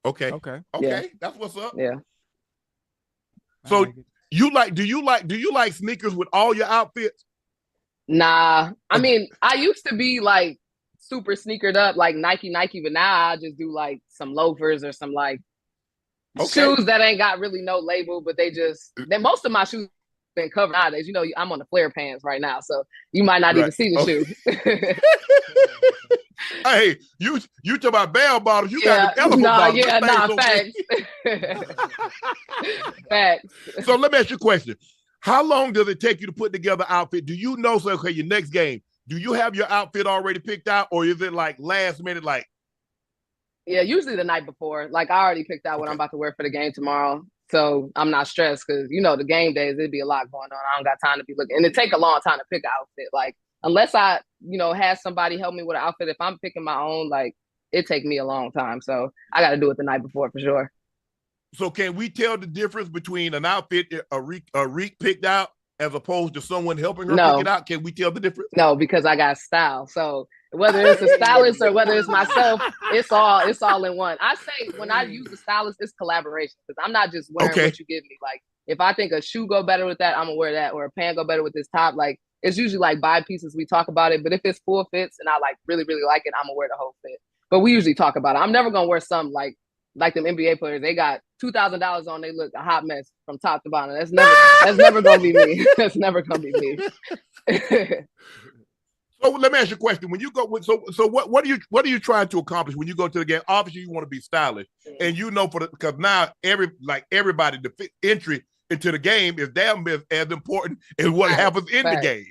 Okay. Yeah. That's what's up. Yeah. So do you like sneakers with all your outfits? Nah. I mean, I used to be super sneakered up, Nike, but now I just do some loafers or some shoes that ain't got really no label, but then most of my shoes been covered nowadays. I'm on the flare pants right now, so you might not even see the shoe. Hey, you talk about bell bottoms, you got the elephant bottoms. Facts. So let me ask you a question. How long does it take you to put together an outfit? Do you know, your next game, do you have your outfit already picked out, or is it last minute? Yeah, usually the night before. I already picked out what I'm about to wear for the game tomorrow, so I'm not stressed because the game days it'd be a lot going on. I don't got time to be looking, and it take a long time to pick an outfit. Unless I have somebody help me with an outfit. If I'm picking my own, it take me a long time. So I got to do it the night before for sure. So can we tell the difference between an outfit Arike picked out as opposed to someone helping her pick it out? Can we tell the difference? No, because I got style. So whether it's a stylist or whether it's myself, it's all in one. I say when I use a stylist, it's collaboration because I'm not just wearing what you give me. If I think a shoe go better with that, I'm gonna wear that, or a pant go better with this top. It's usually buy pieces, we talk about it. But if it's full fits and I really, really like it, I'm gonna wear the whole fit. But we usually talk about it. I'm never gonna wear something like them NBA players. They got $2,000 on. They look a hot mess from top to bottom. That's never gonna be me. That's never gonna be me. So let me ask you a question. When you go, so what are you trying to accomplish when you go to the game? Obviously, you want to be stylish, and because now everybody, the entry into the game is damn as important as what happens in the game.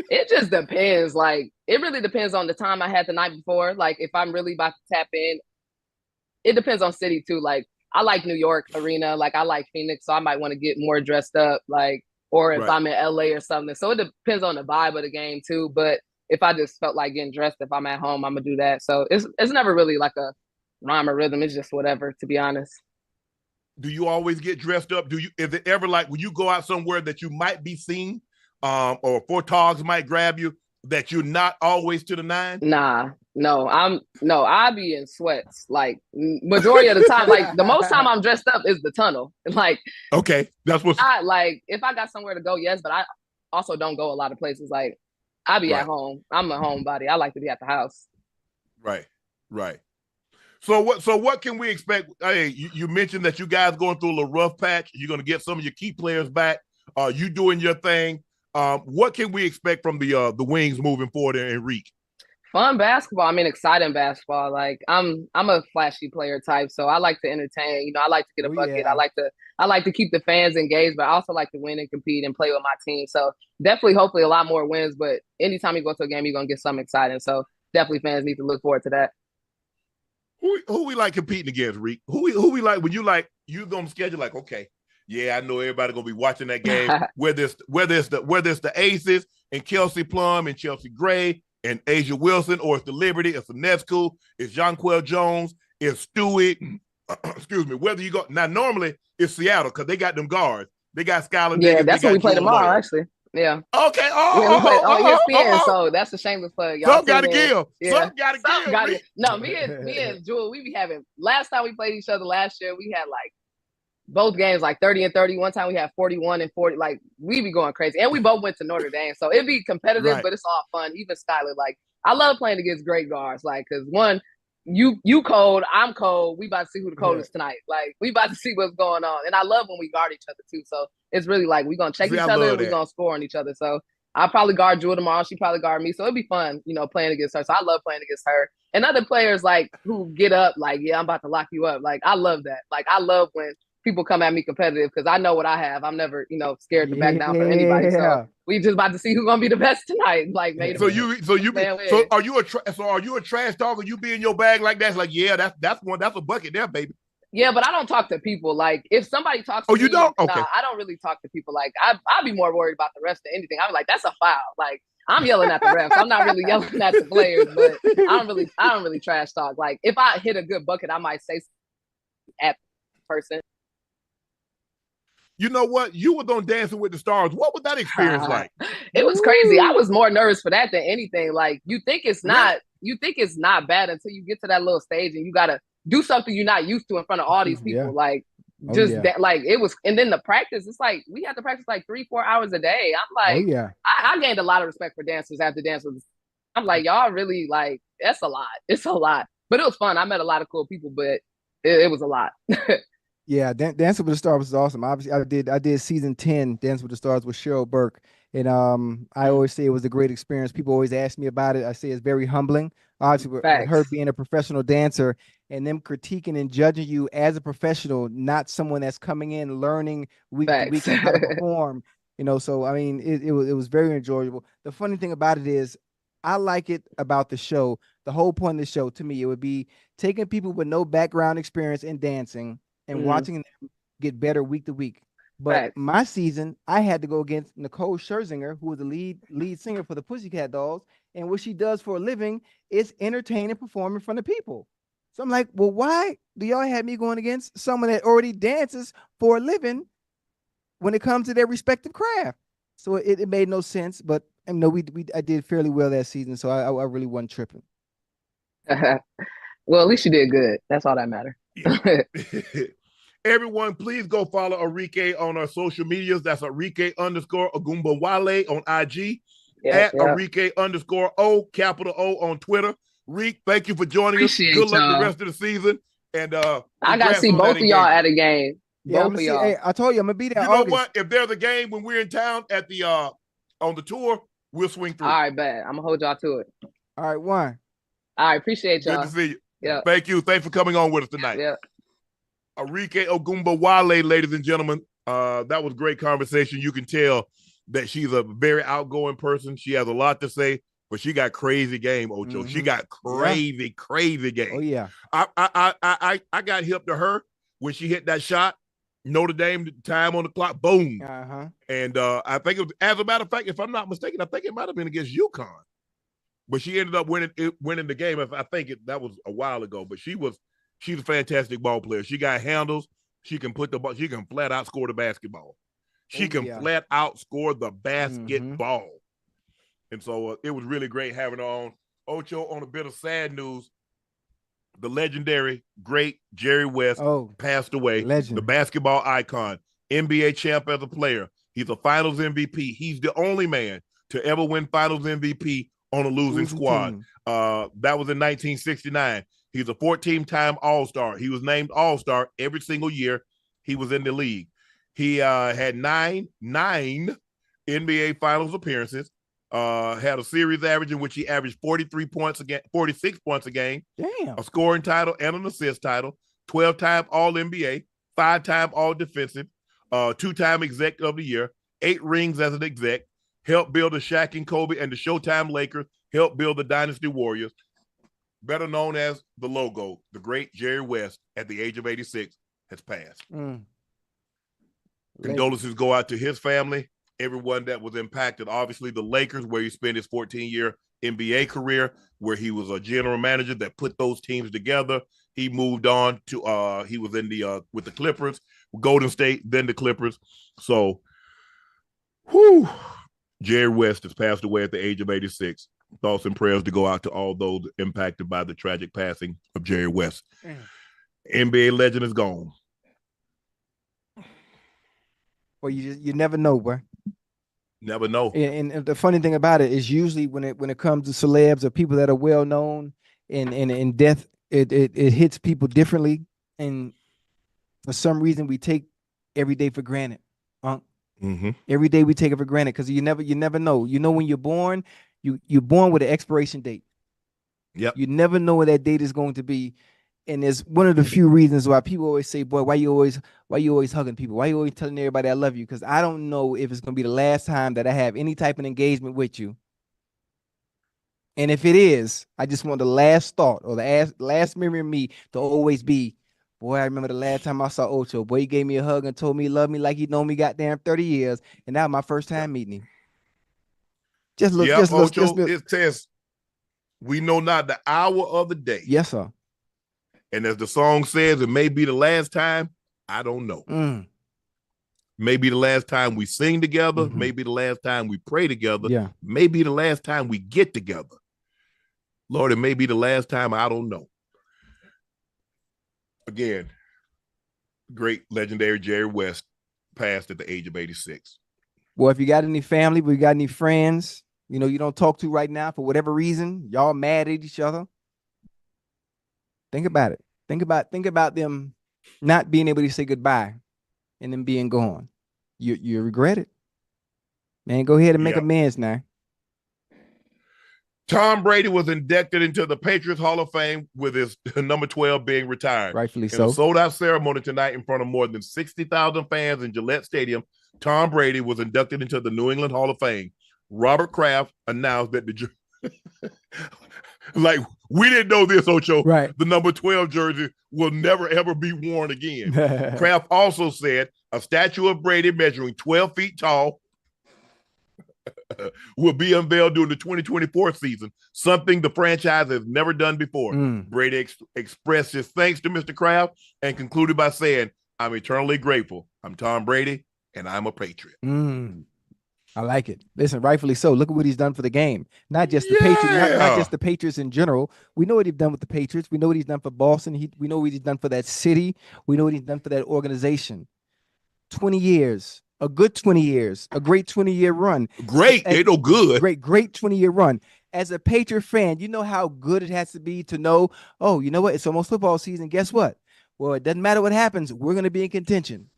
It just depends. It really depends on the time I had the night before. If I'm really about to tap in, it depends on city too. I like New York arena. I like Phoenix, so I might want to get more dressed up. Or if I'm in LA or something. So it depends on the vibe of the game too. But if I just felt like getting dressed, if I'm at home, I'm gonna do that. So it's never really a rhyme or rhythm. It's just whatever, to be honest. Do you always get dressed up? Is it ever when you go out somewhere that you might be seen, or 4 togs might grab you, that you're not always to the 9? Nah, no, I be in sweats. Majority of the time, the most time I'm dressed up is the tunnel. Okay, that's what's if I got somewhere to go, yes, but I also don't go a lot of places. I be at home. I'm a homebody. I like to be at the house. Right. So what can we expect? Hey, you mentioned that you guys going through a little rough patch. You're going to get some of your key players back. You doing your thing. What can we expect from the Wings moving forward, Enrique? Fun basketball. I mean, exciting basketball. Like I'm a flashy player type, so I like to entertain. You know, I like to get a bucket. Yeah. I like to keep the fans engaged, but I also like to win and compete and play with my team. So definitely, hopefully, a lot more wins. But anytime you go to a game, you're gonna get something exciting. So definitely, fans need to look forward to that. Who we like competing against, Reek? Who we like when you on the schedule? Like, okay, yeah, I know everybody gonna be watching that game. whether it's the Aces and Kelsey Plum and Chelsea Gray and Asia Wilson, or it's the Liberty, it's the Netsco, it's Jonquel Jones, it's Stewie. Excuse me. Whether you go now, normally it's Seattle because they got them guards. They got Skylar. Yeah, that's what we play tomorrow, actually. Yeah. Okay. We play ESPN, so that's a shameless plug. Some gotta give. Some gotta give. No, me and Jewel, we be having. Last time we played each other last year, we had like both games like 30 and 30. One time we had 41 and 40. Like we be going crazy, and we both went to Notre Dame, so it'd be competitive, right. But it's all fun. Even Skylar, like I love playing against great guards, like because one. You cold, I'm cold. We about to see who the coldest tonight. Like we about to see what's going on. And I love when we guard each other too. So it's really like we're gonna check each other and we're gonna score on each other. So I'll probably guard Jewel tomorrow. She probably guard me. So it'd be fun, playing against her. So I love playing against her. And other players like who get up, like, yeah, I'm about to lock you up. Like I love that. Like I love when people come at me competitive because I know what I have. I'm never, scared to back down for anybody. So we just about to see who's gonna be the best tonight. Like, so are you a trash talker? You be in your bag like that? It's like, yeah, that's a bucket there, baby. Yeah, but I don't talk to people. Like, if somebody talks to me, you don't? Okay. Nah, I don't really talk to people. Like, I'll be more worried about the rest of anything. I'm like, that's a foul. Like, I'm yelling at the refs. I'm not really yelling at the players, but I don't really trash talk. Like, if I hit a good bucket, I might say at the person. You know what? You was on Dancing with the Stars. What was that experience like? It was crazy. I was more nervous for that than anything. Like, you think it's not bad until you get to that little stage and you gotta do something you're not used to in front of all these people. Like, like it was. And then the practice, it's like we had to practice like 3-4 hours a day. I'm like, I gained a lot of respect for dancers after dancing. I'm like, y'all really like that's a lot. It's a lot, but it was fun. I met a lot of cool people, but it was a lot. Yeah, Dancing with the Stars was awesome. Obviously, I did season 10, Dancing with the Stars with Cheryl Burke, and I always say it was a great experience. People always ask me about it. I say it's very humbling. Obviously, with her being a professional dancer and them critiquing and judging you as a professional, not someone that's coming in learning week to week how to perform. So I mean, it was very enjoyable. The funny thing about it is, I like it about the show. The whole point of the show, to me, it would be taking people with no background experience in dancing and watching them get better week to week. But my season, I had to go against Nicole Scherzinger, who was the lead singer for the Pussycat Dolls. And what she does for a living is entertain and perform in front of people. So I'm like, well, why do y'all have me going against someone that already dances for a living when it comes to their respective craft? So it made no sense. But I did fairly well that season, so I really wasn't tripping. Well, at least you did good. That's all that matters. Everyone, please go follow Arike on our social medias. That's Arike _Ogunbowale on IG, Arike _O, capital O on Twitter. Reek, thank you for joining us. Good luck the rest of the season. And I got to see both of y'all at a game. Both of y'all. Hey, I told you I'm gonna be there. You know what? If there's a game when we're in town at the on the tour, we'll swing through. All right, bet. I'm gonna hold y'all to it. All right, one. All right, appreciate y'all. Good to see you. Yeah. Thank you. Thanks for coming on with us tonight. Yeah. Arike Ogunbowale, ladies and gentlemen. That was great conversation. You can tell that she's a very outgoing person. She has a lot to say, but she got crazy game, Ocho. She got crazy game. Oh yeah. I got hip to her when she hit that shot. Notre Dame time on the clock, boom. And I think it was, as a matter of fact, if I'm not mistaken, I think it might have been against UConn. But she ended up winning the game. I think that was a while ago. But she's a fantastic ball player. She got handles. She can put the ball. She can flat out score the basketball. She can flat out score the basketball. And so it was really great having her on. Ocho, on a bit of sad news, the legendary, great Jerry West passed away. Legend. The basketball icon, NBA champ as a player. He's a finals MVP. He's the only man to ever win finals MVP on a losing squad. That was in 1969. He's a 14-time All-Star. He was named All-Star every single year he was in the league. He had nine NBA Finals appearances. Had a series average in which he averaged 46 points a game. Damn. A scoring title and an assist title. 12-time All-NBA, 5-time All-Defensive, 2-time Exec of the Year, 8 rings as an exec. Helped build the Shaq and Kobe and the Showtime Lakers. Helped build the Dynasty Warriors. Better known as the Logo, the great Jerry West, at the age of 86, has passed. Condolences go out to his family, everyone that was impacted. Obviously, the Lakers, where he spent his 14-year NBA career, where he was a general manager that put those teams together. He moved on to he was in the with the Clippers, Golden State, then the Clippers. So, Jerry West has passed away at the age of 86. Thoughts and prayers to go out to all those impacted by the tragic passing of Jerry West. NBA legend is gone. Well, you never know, bro. Never know. And the funny thing about it is usually when it comes to celebs or people that are well known in death, it hits people differently. And for some reason we take every day for granted. Every day we take it for granted because you never know. You know, when you're born, you're born with an expiration date. Yep. You never know where that date is going to be. And it's one of the few reasons why people always say, boy, why you always hugging people? Why you always telling everybody I love you? Because I don't know if it's going to be the last time that I have any type of engagement with you. And if it is, I just want the last thought or the last memory of me to always be, boy, I remember the last time I saw Ocho. Boy, he gave me a hug and told me he loved me like he'd known me goddamn 30 years. And that was my first time meeting him. Ocho, it says, we know not the hour of the day. Yes, sir. And as the song says, it may be the last time. I don't know. Maybe the last time we sing together. Maybe the last time we pray together. Yeah. Maybe the last time we get together. Lord, it may be the last time. I don't know. Again, great legendary Jerry West passed at the age of 86. Well, if you got any family, if you got any friends, you know, you don't talk to right now for whatever reason, y'all mad at each other. Think about it. Think about them not being able to say goodbye and them being gone. You regret it. Man, go ahead and make amends now. Tom Brady was inducted into the Patriots Hall of Fame with his number 12 being retired. Rightfully so. In a sold-out ceremony tonight in front of more than 60,000 fans in Gillette Stadium, Tom Brady was inducted into the New England Hall of Fame. Robert Kraft announced that like, we didn't know this, Ocho. Right. The number 12 jersey will never, ever be worn again. Kraft also said a statue of Brady measuring 12 feet tall will be unveiled during the 2024 season, something the franchise has never done before. Brady expressed his thanks to Mr. Kraft and concluded by saying, I'm eternally grateful. I'm Tom Brady, and I'm a Patriot. I like it. Listen, rightfully so. Look at what he's done for the game. Not just the Patriots, not just the Patriots in general. We know what he's done with the Patriots. We know what he's done for Boston. We know what he's done for that city. We know what he's done for that organization. 20 years, a good 20 years, a great 20-year run. Great. They no good. Great 20-year run. As a Patriot fan, you know how good it has to be to know, oh, you know what? It's almost football season. Guess what? Well, it doesn't matter what happens. We're going to be in contention.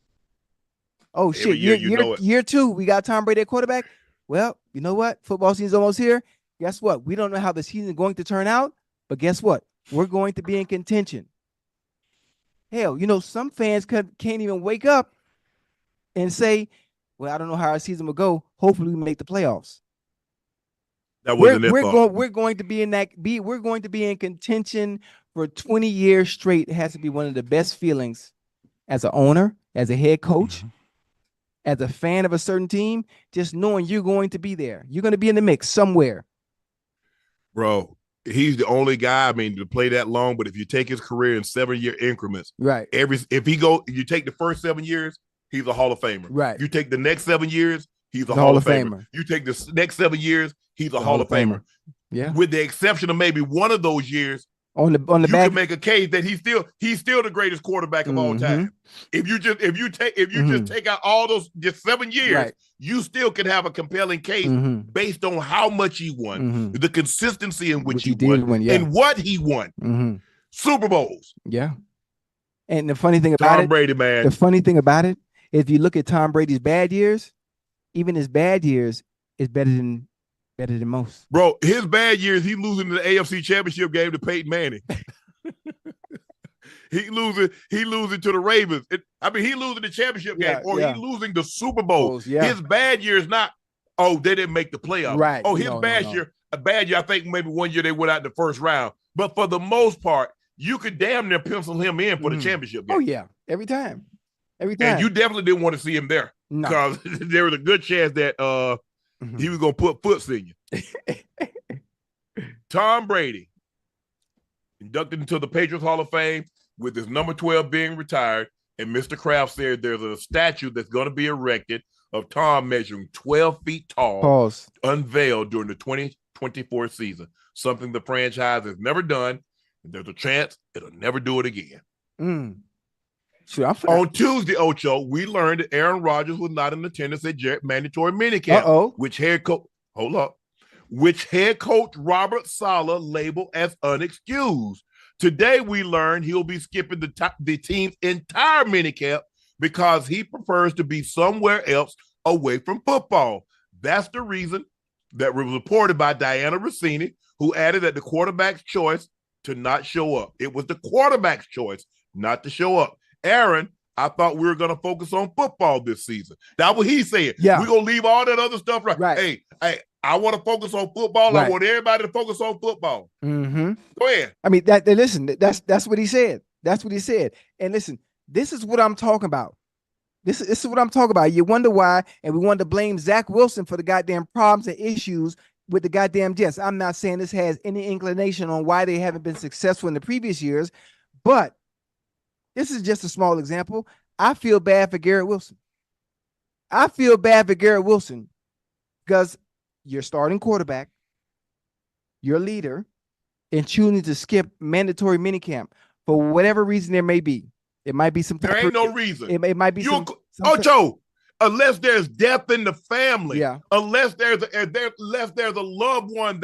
Oh, shit, year 2, we got Tom Brady at quarterback. Well, you know what? Football season's almost here. Guess what? We don't know how the season is going to turn out, but guess what? We're going to be in contention. Hell, you know, some fans can't even wake up and say, well, I don't know how our season will go. Hopefully we make the playoffs. That wasn't their fault. We're going to be in contention for 20 years straight. It has to be one of the best feelings as an owner, as a head coach, as a fan of a certain team, just knowing you're going to be there. You're going to be in the mix somewhere. Bro, he's the only guy, I mean, to play that long, but if you take his career in 7-year increments, right? You take the first 7 years, he's a Hall of Famer. Right. You take the next 7 years, he's a Hall of Famer. You take the next 7 years, he's a Hall of Famer. Yeah. With the exception of maybe one of those years, on the you back, can make a case that he's still the greatest quarterback of all time. If you just take out all those just 7 years, right, you still can have a compelling case based on how much he won, the consistency in which he won, and what he won. Super Bowls. Yeah. And the funny thing about Tom Brady, man. The funny thing about it, if you look at Tom Brady's bad years, even his bad years is better than most. Bro, his bad years, he losing the AFC Championship game to Peyton Manning. he losing to the Ravens. He losing the championship game, or he losing the Super Bowl. His bad year is not, they didn't make the playoffs. Right. Oh, his bad year, I think maybe one year they went out in the first round. But for the most part, you could damn near pencil him in for the championship game. Oh, yeah. Every time. And you definitely didn't want to see him there. No. Because there was a good chance that he was going to put foots in you. Tom Brady, inducted into the Patriots Hall of Fame with his number 12 being retired. And Mr. Kraft said there's a statue that's going to be erected of Tom measuring 12 feet tall, unveiled during the 2024 season. Something the franchise has never done. And there's a chance it'll never do it again. On Tuesday, Ocho, we learned that Aaron Rodgers was not in attendance at mandatory minicamp, which head coach Robert Saleh labeled as unexcused. Today, we learned he'll be skipping the team's entire minicamp because he prefers to be somewhere else away from football. That's the reason that was reported by Diana Rossini, who added that the quarterback's choice to not show up. It was the quarterback's choice not to show up. Aaron, I thought we were going to focus on football this season. That's what he said. Yeah. We're going to leave all that other stuff right. Hey, I want to focus on football. Right. I want everybody to focus on football. Mm-hmm. Go ahead. I mean, that's what he said. That's what he said. And listen, this is what I'm talking about. This is what I'm talking about. You wonder why, and we want to blame Zach Wilson for the goddamn problems and issues with the goddamn Jets. I'm not saying this has any inclination on why they haven't been successful in the previous years, but this is just a small example. I feel bad for Garrett Wilson. Because you're starting quarterback, your leader, and choosing to skip mandatory minicamp for whatever reason there may be. It might be some. There ain't no reason. It might be some Ocho, unless there's death in the family, unless there's a loved one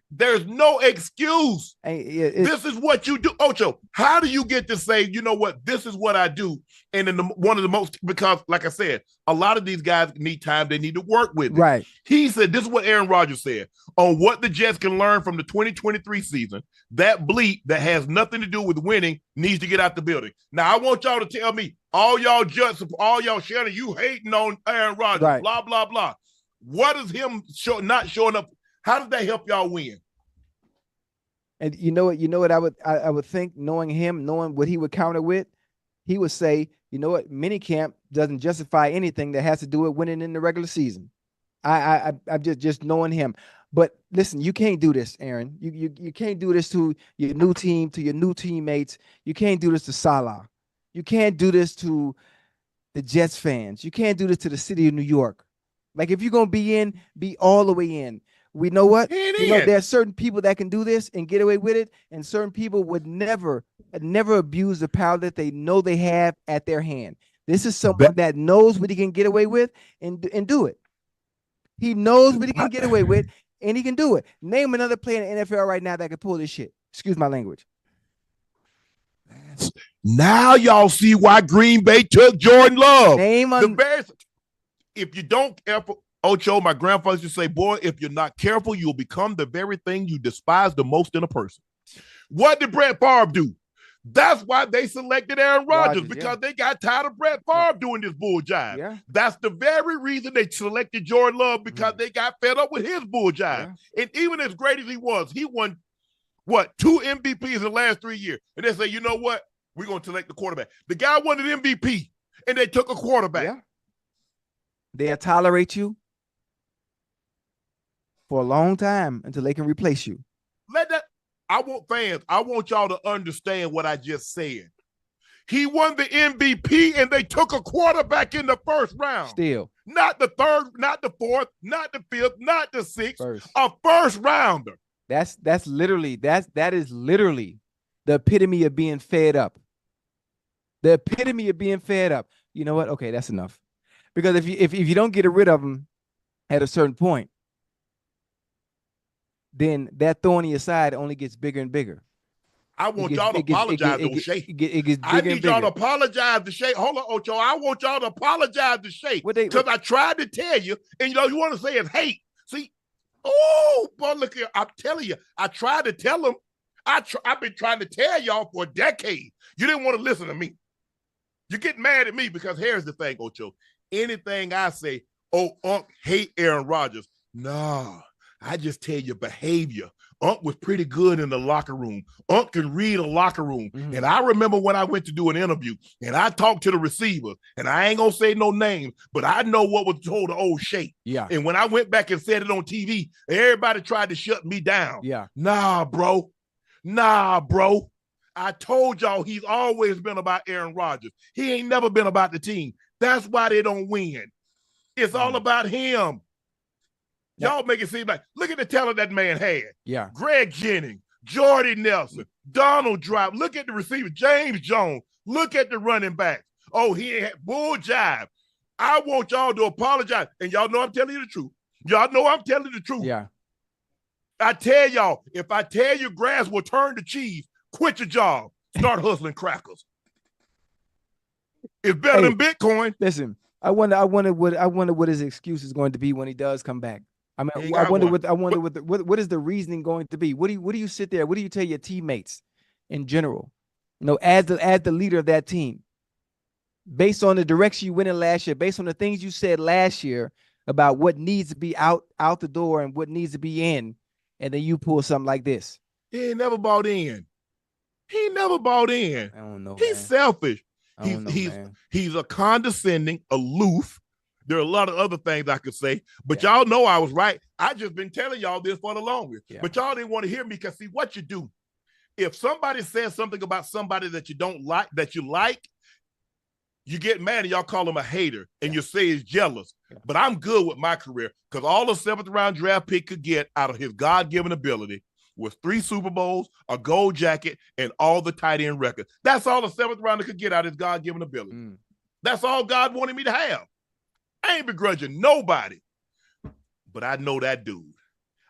there's no excuse. This is what you do. Ocho, how do you get to say, you know what, this is what I do? And in one of the most, because like I said, a lot of these guys need time, they need to work with it. Right. He said, this is what Aaron Rodgers said, on what the Jets can learn from the 2023 season, that bleep that has nothing to do with winning needs to get out the building. Now, I want y'all to tell me, all y'all Jets, all y'all Shannon, you hating on Aaron Rodgers, blah, blah, blah. What is him not showing up? How does that help y'all win? And you know what I would think, knowing him, knowing what he would counter with, he would say, you know what, minicamp doesn't justify anything that has to do with winning in the regular season. I'm just knowing him. But listen, you can't do this, Aaron. You can't do this to your new team, to your new teammates. You can't do this to Salah. You can't do this to the Jets fans. You can't do this to the city of New York. Like, if you're going to be in, be all the way in. We know what? There are certain people that can do this and get away with it, and certain people would never abuse the power that they know they have at their hand. This is someone that knows what he can get away with and do it. He knows what he can get away with, and he can do it. Name another player in the NFL right now that can pull this shit. Excuse my language. Now y'all see why Green Bay took Jordan Love. The Bears. If you don't careful, Ocho, my grandfather used to say, boy, if you're not careful, you'll become the very thing you despise the most in a person. What did Brett Favre do? That's why they selected Aaron Rodgers, because they got tired of Brett Favre doing this bull jive. Yeah. That's the very reason they selected Jordan Love, because they got fed up with his bull jive. Yeah. And even as great as he won, 2 MVPs in the last 3 years. And they say, you know what? We're going to select the quarterback. The guy won an MVP, and they took a quarterback. Yeah. They'll tolerate you for a long time until they can replace you. I want y'all to understand what I just said. He won the MVP, and they took a quarterback in the first round. Still. Not the third, not the fourth, not the fifth, not the sixth. A first rounder. That is literally the epitome of being fed up. The epitome of being fed up. You know what? Okay, that's enough. Because if you don't get rid of them at a certain point, then that thorn in your side only gets bigger and bigger. I want y'all to apologize to Shay. I need y'all to apologize to Shay. Hold on, Ocho. I want y'all to apologize to Shay. Because I tried to tell you, and you want to say it's hate. See, oh, boy, look here. I'm telling you, I tried to tell him. I've been trying to tell y'all for a decade. You didn't want to listen to me. You get mad at me because here's the thing, Ocho. Anything I say, Unc hate Aaron Rodgers. Nah, I just tell you behavior. Unc was pretty good in the locker room. Unc can read a locker room. And I remember when I went to do an interview and I talked to the receiver, and I ain't going to say no names, but I know what was told to old Shay. Yeah. And when I went back and said it on TV, everybody tried to shut me down. Yeah. Nah, bro. I told y'all he's always been about Aaron Rodgers. He ain't never been about the team. That's why they don't win. It's all about him. Y'all make it seem like, look at the talent that man had. Yeah. Greg Jennings, Jordy Nelson, Donald Drive. Look at the receiver, James Jones. Look at the running backs. Oh, he had bull jive. I want y'all to apologize. And y'all know I'm telling you the truth. Y'all know I'm telling you the truth. Yeah. I tell y'all, if I tell you grass will turn to cheese, quit your job. Start hustling crackers. It's better than Bitcoin. Listen, I wonder what his excuse is going to be when he does come back. I mean, I wonder what is the reasoning going to be? What do you sit there? What do you tell your teammates in general? As the leader of that team, based on the direction you went in last year, based on the things you said last year about what needs to be out the door and what needs to be in, and then you pull something like this. He ain't never bought in. I don't know. He's selfish. He's a condescending, aloof. There are a lot of other things I could say, but y'all know I was right. I just been telling y'all this for the longest, but y'all didn't want to hear me because see what you do. If somebody says something about somebody that you don't like, you get mad and y'all call him a hater and you say he's jealous. But I'm good with my career because all the 7th round draft pick could get out of his God-given ability was 3 Super Bowls, a gold jacket, and all the tight end records. That's all the 7th rounder could get out of his God-given ability. That's all God wanted me to have. I ain't begrudging nobody, but I know that dude.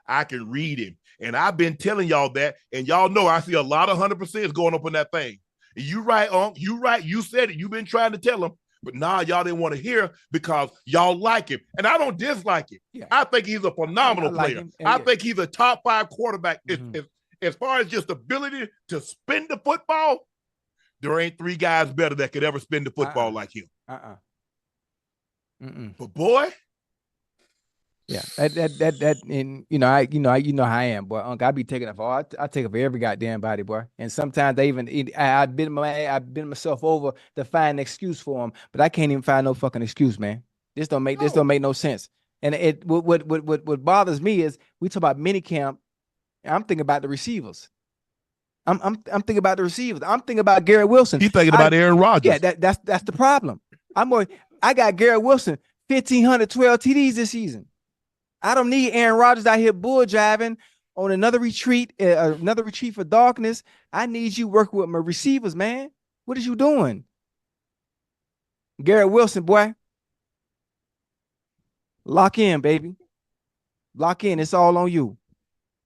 I can read him, and I've been telling y'all that, and y'all know I see a lot of 100% going up on that thing. You right, Unc. You right. You said it. You've been trying to tell him, but nah, y'all didn't want to hear because y'all like him, and I don't dislike him. Yeah. I think he's a phenomenal player. I think he's a top 5 quarterback. As far as just ability to spin the football, there ain't 3 guys better that could ever spin the football like him. But boy, that and how I am, boy. Unc, I be taking it for I take it for every goddamn body, boy. And sometimes I bend myself over to find an excuse for him, but I can't even find no fucking excuse, man. This don't make no sense. And what bothers me is we talk about minicamp. I'm thinking about the receivers. I'm thinking about the receivers. I'm thinking about Garrett Wilson. He's thinking about Aaron Rodgers. Yeah, that's the problem. I got Garrett Wilson 1,512 TDs this season. I don't need Aaron Rodgers out here bull jiving on another retreat for darkness. I need you working with my receivers, man. What is you doing? Garrett Wilson, boy. Lock in, baby. Lock in. It's all on you.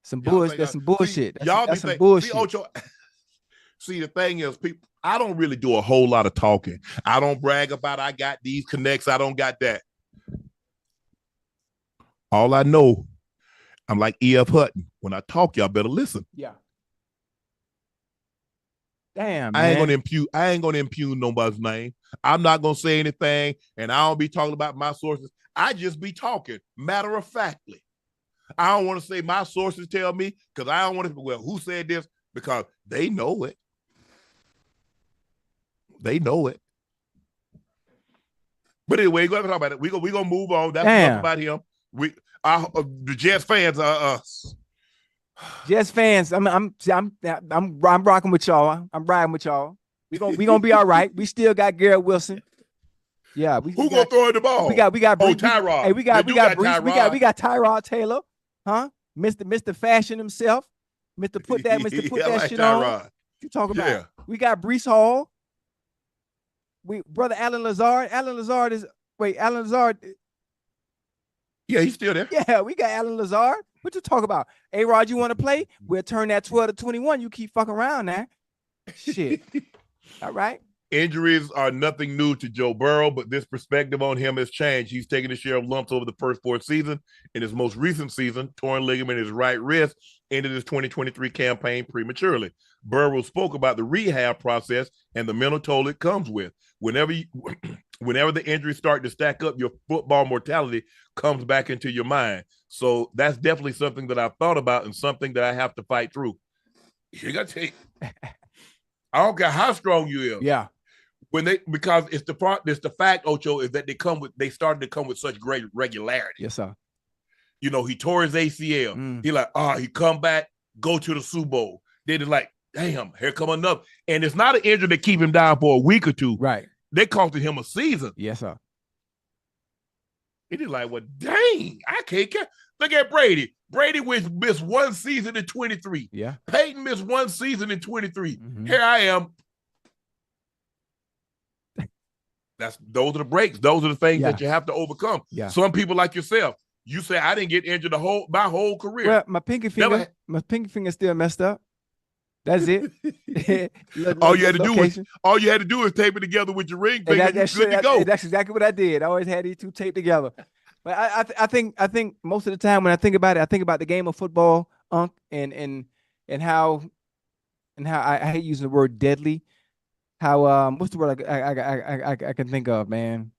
Some bullshit. That's some bullshit. That's some bullshit. See, the thing is, people, I don't really do a whole lot of talking. I don't brag about I got these connects. I don't got that. All I know, I'm like E.F. Hutton. When I talk, y'all better listen. Yeah. Damn, I ain't gonna impugn nobody's name. I'm not gonna say anything, and I don't be talking about my sources. I just be talking matter of factly. I don't want to say my sources tell me because I don't want to. Well, who said this? Because they know it. They know it. But anyway, we're gonna talk about it. We're gonna move on. That's enough about him. The Jets fans are us. Jets fans, I'm rocking with y'all. I'm riding with y'all. We gonna be all right. We still got Garrett Wilson. Yeah, who gonna throw in the ball? We got Tyrod. Hey, we got Tyrod Taylor, huh? Mr. Fashion himself. Mr. Put that shit Tyrod. On. What you talking about? We got Breece Hall. Brother Alan Lazard. Alan Lazard. Yeah, he's still there. Yeah, we got Alan Lazard. What you talk about? A-Rod, you want to play? We'll turn that 12 to 21. You keep fucking around now. Shit. All right. Injuries are nothing new to Joe Burrow, but this perspective on him has changed. He's taken a share of lumps over the first 4 seasons. In his most recent season, torn ligament in his right wrist ended his 2023 campaign prematurely. Burrow spoke about the rehab process and the mental toll it comes with. Whenever the injuries start to stack up, your football mortality comes back into your mind. So that's definitely something that I've thought about and something that I have to fight through. You got to take. I don't care how strong you are. Yeah. Because it's the fact, Ocho, is that they started to come with such great regularity. Yes, sir. You know, he tore his ACL. He like, he come back, go to the Super Bowl. Then it's like, damn, here come another. And it's not an injury that keep him down for a week or two. Right. They costed him a season. Yes, sir. It is like, well, dang, I can't get. Look at Brady. Brady missed 1 season in 23. Yeah. Peyton missed 1 season in 23. Here I am. Those are the breaks. Those are the things that you have to overcome. Yeah. Some people like yourself, you say I didn't get injured my whole career. Well, my pinky finger still messed up. That's it. All you had to do is tape it together with your ring finger. You're good to go. That's exactly what I did. I always had these 2 taped together. But I think most of the time when I think about it, I think about the game of football, Unc, and how I hate using the word deadly. How what's the word I can think of, man?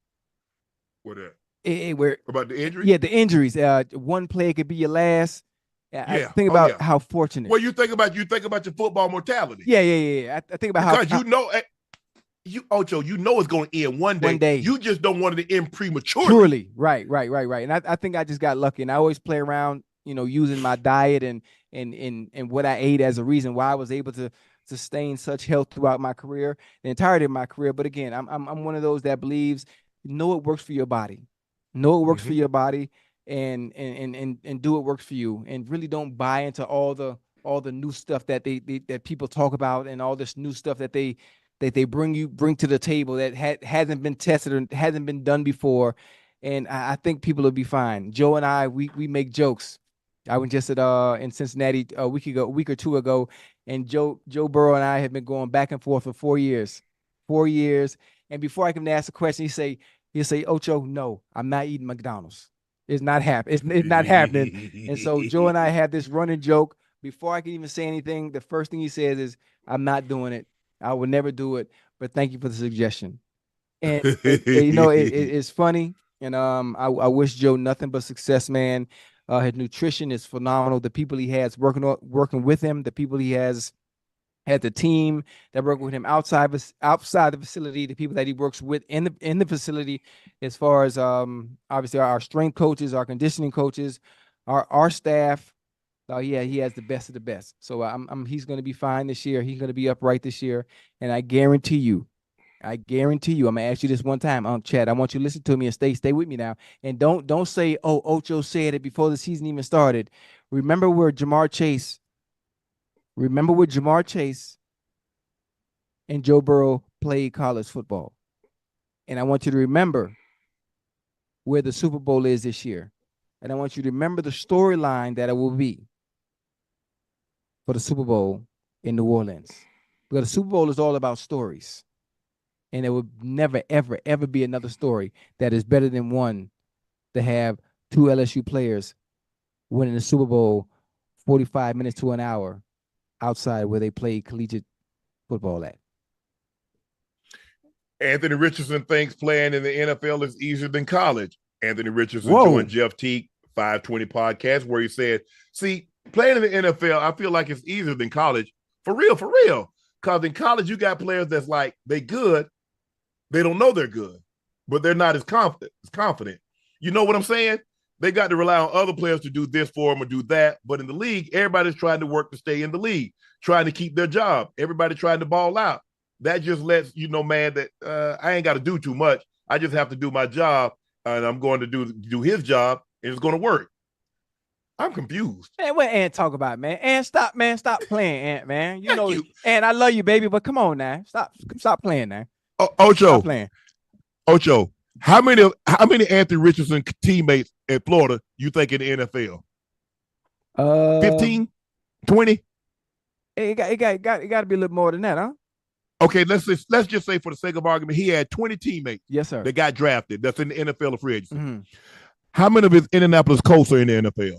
What that? About the injuries? Yeah, the injuries. One play could be your last. I think about how fortunate. Well, you think about your football mortality. Yeah. I think about because Ocho, you know it's going to end one day. One day. You just don't want it to end prematurely. Right. And I think I just got lucky, and I always play around, using my diet and what I ate as a reason why I was able to sustain such health throughout my career, the entirety of my career. But again, I'm one of those that believes, it works for your body. Know it works for your body, and do what works for you, and really don't buy into all the new stuff that that people talk about, and all this new stuff that they bring to the table that hasn't been tested or hasn't been done before. And I think people will be fine. Joe and I, we make jokes. I was just in Cincinnati a week or two ago, and Joe Burrow and I have been going back and forth for 4 years. 4 years. And before I can ask a question, he'll say, Ocho, no, I'm not eating McDonald's. It's not happening. It's not happening. And so Joe and I have this running joke. Before I can even say anything, the first thing he says is, I'm not doing it. I would never do it. But thank you for the suggestion. And it's funny. And I wish Joe nothing but success, man. His nutrition is phenomenal. The people he has working with him, the people he has at the team that work with him outside the facility, the people that he works with in the facility, as far as obviously our strength coaches, our conditioning coaches, our staff. He has the best of the best. So he's going to be fine this year. He's going to be upright this year, and I guarantee you, I'm gonna ask you this one time, Chad. I want you to listen to me and stay with me now. And don't say, oh, Ocho said it before the season even started. Remember where Jamar Chase and Joe Burrow played college football. And I want you to remember where the Super Bowl is this year. And I want you to remember the storyline that it will be for the Super Bowl in New Orleans. Because the Super Bowl is all about stories. And there will never, ever, ever be another story that is better than one to have 2 LSU players winning the Super Bowl 45 minutes to an hour outside where they play collegiate football at. Anthony Richardson thinks playing in the NFL is easier than college. Anthony Richardson joined Jeff Teague 520 podcast where he said, see, playing in the NFL, I feel like it's easier than college. For real. Because in college, you got players that's like, they good. They don't know they're good, but they're not as confident. You know what I'm saying? They got to rely on other players to do this for them or do that. But in the league, everybody's trying to work to stay in the league, trying to keep their job. Everybody trying to ball out. That just lets you know, man, that I ain't got to do too much. I just have to do my job, and I'm going to do his job, and it's going to work. I'm confused. Man, what Ant talk about, man? Ant, stop playing, Ant, man. You know, Ant, I love you, baby, but come on now. Stop playing now. Ocho, how many Anthony Richardson teammates in Florida you think in the NFL? 15, 20? It got to be a little more than that, huh? Okay, let's just say for the sake of argument, he had 20 teammates. Yes, sir. That got drafted. That's in the NFL or free agency. Mm-hmm. How many of his Indianapolis Colts are in the NFL?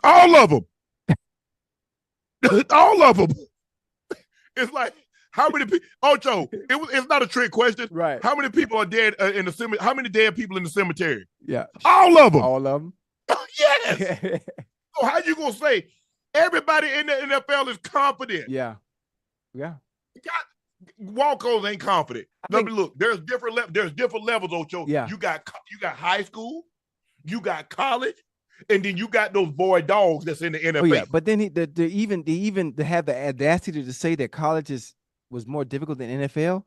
All of them. All of them. It's like, how many people? Ocho, it's not a trick question. Right. How many people are dead in the cemetery? How many dead people in the cemetery? Yeah. All of them. All of them. Yes. So how you gonna say everybody in the NFL is confident? Yeah. Yeah. Walk-ons ain't confident. Look, there's different levels, Ocho. Yeah. You got high school, you got college, and then you got those boy dogs that's in the NFL. Oh yeah, but then they even have the audacity to say that college was more difficult than NFL.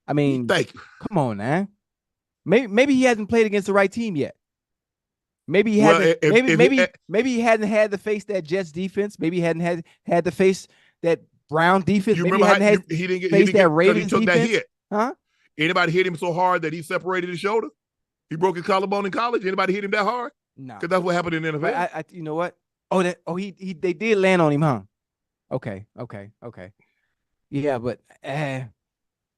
I mean, thank you. Come on, man. Maybe he hasn't played against the right team yet. Maybe he hasn't. Maybe he hadn't had to face that Jets defense. Maybe he hadn't had to face that Brown defense. You maybe remember he didn't get that Ravens he took defense. That hit. Huh? Anybody hit him so hard that he separated his shoulder? He broke his collarbone in college. Anybody hit him that hard? No, because that's what happened in the NFL. But you know what? They did land on him, huh? Okay. Yeah, but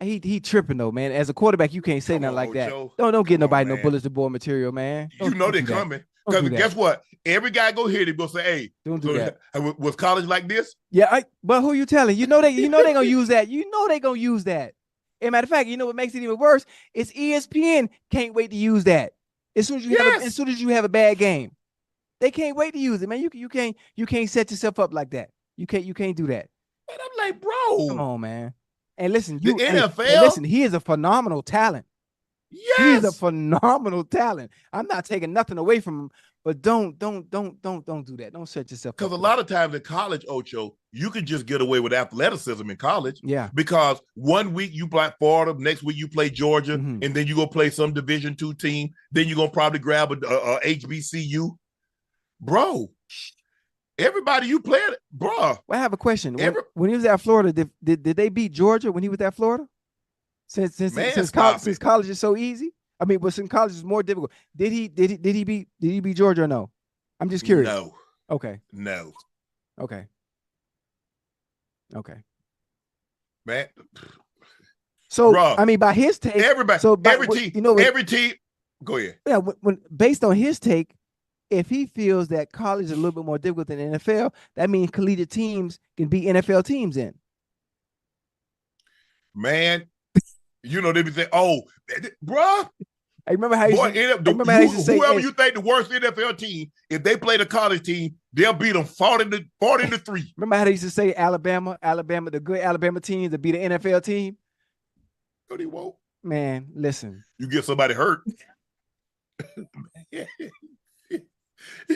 he tripping though, man. As a quarterback, you can't say nothing like that. Don't get nobody no bullets to board material, man. You know they're coming. Because guess what? Every guy go hit him, go say, "Hey, don't do that." Was college like this? Yeah, but who you telling? You know they gonna use that. You know they gonna use that. As a matter of fact, you know what makes it even worse? It's ESPN can't wait to use that. As soon as you have a bad game, they can't wait to use it, man. You can't set yourself up like that. You can't do that. And I'm like, bro, come on, man. And listen, the NFL. Listen, he is a phenomenal talent. Yes, he is a phenomenal talent. I'm not taking nothing away from him, but don't do that. Don't set yourself up. Because a lot of times in college, Ocho, you can just get away with athleticism in college. Yeah. Because one week you play Florida, next week you play Georgia, and then you go play some Division II team. Then you're gonna probably grab a HBCU, bro. Everybody you played, bro. Well, I have a question. When he was at Florida, did they beat Georgia when he was at Florida? Since college is so easy. I mean, but since college is more difficult. Did he beat Georgia or no? I'm just curious. No. Okay. No. Okay. Man. So bruh, I mean, by his take, everybody, so every team. Go ahead. Yeah, when based on his take, if he feels that college is a little bit more difficult than NFL, that means collegiate teams can beat NFL teams in. Man, you know, they be saying, "Oh, bruh." I remember how whoever you think the worst NFL team, if they play the college team, they'll beat them 40-3. Remember how they used to say Alabama, the good Alabama team to beat an NFL team? No, they won't. Man, listen. You get somebody hurt. You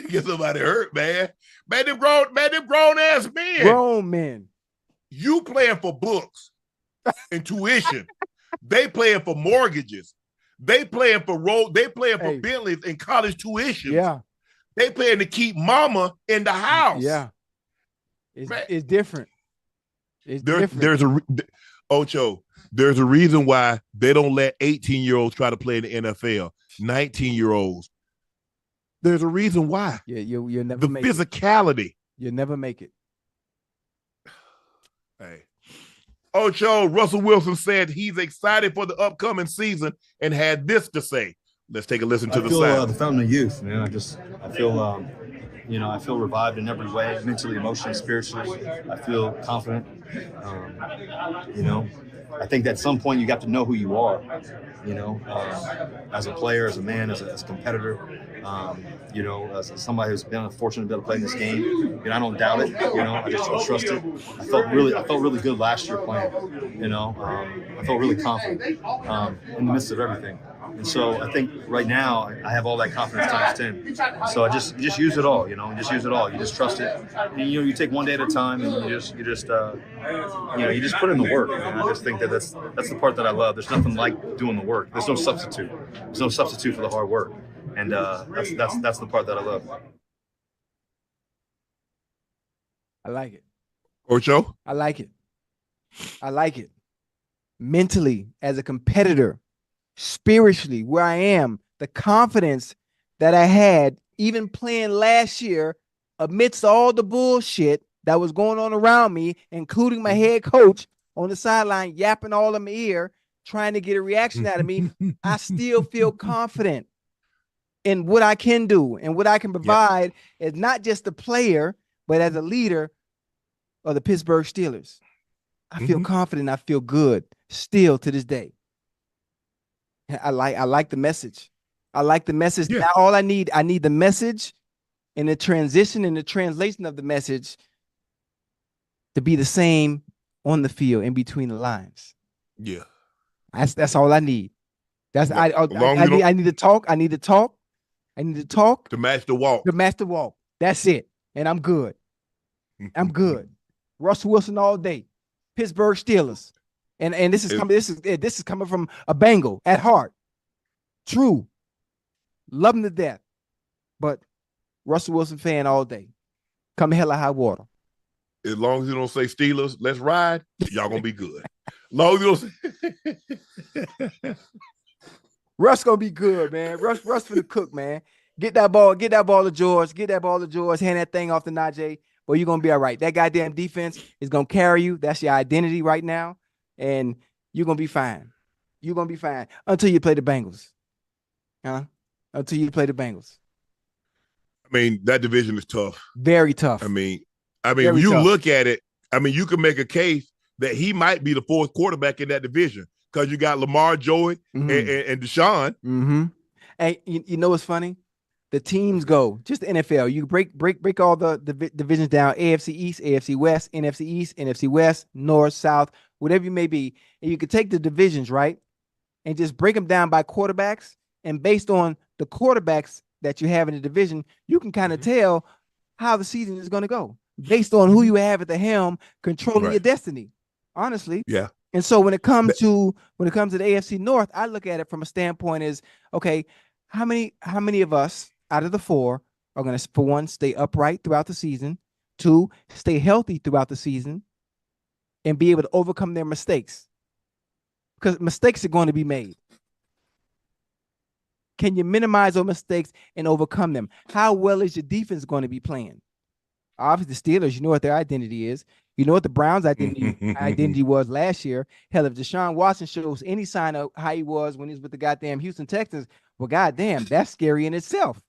get somebody hurt, man. Man, them grown ass men. Grown men. You playing for books and tuition. They playing for mortgages. They playing for Bentleys and college tuition. Yeah. They playing to keep mama in the house. Yeah. It's different. Ocho, there's a reason why they don't let 18-year-olds try to play in the NFL. 19-year-olds. There's a reason why. Yeah, you'll never make it. The physicality. You'll never make it. Hey. Ocho, Russell Wilson said he's excited for the upcoming season and had this to say. Let's take a listen to the sound. The fountain of youth, man. I feel revived in every way, mentally, emotionally, spiritually. I feel confident. I think that at some point you got to know who you are, as a player, as a man, as a competitor, as somebody who's been fortunate to be able to play in this game. I don't doubt it. I just trust it. I felt really good last year playing. I felt really confident in the midst of everything. And so I think right now I have all that confidence times 10. So I just use it all, just use it all. You just trust it. And, you take one day at a time, and you just put in the work. And I just think that's the part that I love. There's nothing like doing the work. There's no substitute. There's no substitute for the hard work. And that's the part that I love. I like it. Ocho? I like it. Mentally, as a competitor, spiritually, where I am, the confidence that I had even playing last year, amidst all the bullshit that was going on around me, including my head coach on the sideline, yapping all in my ear, trying to get a reaction out of me, I still feel confident in what I can do and what I can provide as not just a player, but as a leader of the Pittsburgh Steelers. I feel confident. I feel good still to this day. I like the message. I like the message. Yeah. Now all I need the message and the transition and the translation of the message to be the same on the field in between the lines. Yeah. That's all I need. That's I need to talk. I need to talk. I need to talk to match the walk. To match the walk. That's it. And I'm good. I'm good. Russell Wilson all day. Pittsburgh Steelers. And this is coming from a Bengal at heart. True. Love him to death. But Russell Wilson fan all day. Come hell or high water. As long as you don't say Steelers, let's ride, y'all gonna be good. Long as you don't say Russ gonna be good, man. Russ for the cook, man. Get that ball to George. Hand that thing off to Najee. Well, you're gonna be all right. That goddamn defense is gonna carry you. That's your identity right now. And you're gonna be fine. You're gonna be fine until you play the Bengals. Until you play the Bengals. I mean, that division is tough. Very tough. I mean, when you look at it, you can make a case that he might be the fourth quarterback in that division because you got Lamar, Joey, and Deshaun. Mm-hmm. And you know what's funny? The teams go just the NFL. You break all the divisions down: AFC East, AFC West, NFC East, NFC West, North, South, whatever you may be. And you can take the divisions, right, and just break them down by quarterbacks. And based on the quarterbacks that you have in the division, you can kind of tell how the season is going to go based on who you have at the helm controlling your destiny. Honestly, yeah. And so when it comes to the AFC North, I look at it from a standpoint is, okay, how many of us out of the four are going to, for one, stay upright throughout the season, two, stay healthy throughout the season, and be able to overcome their mistakes? Because mistakes are going to be made. Can you minimize those mistakes and overcome them? How well is your defense going to be playing? Obviously, the Steelers, you know what their identity is. You know what the Browns' identity was last year. Hell, if Deshaun Watson shows any sign of how he was when he was with the goddamn Houston Texans, well, goddamn, that's scary in itself.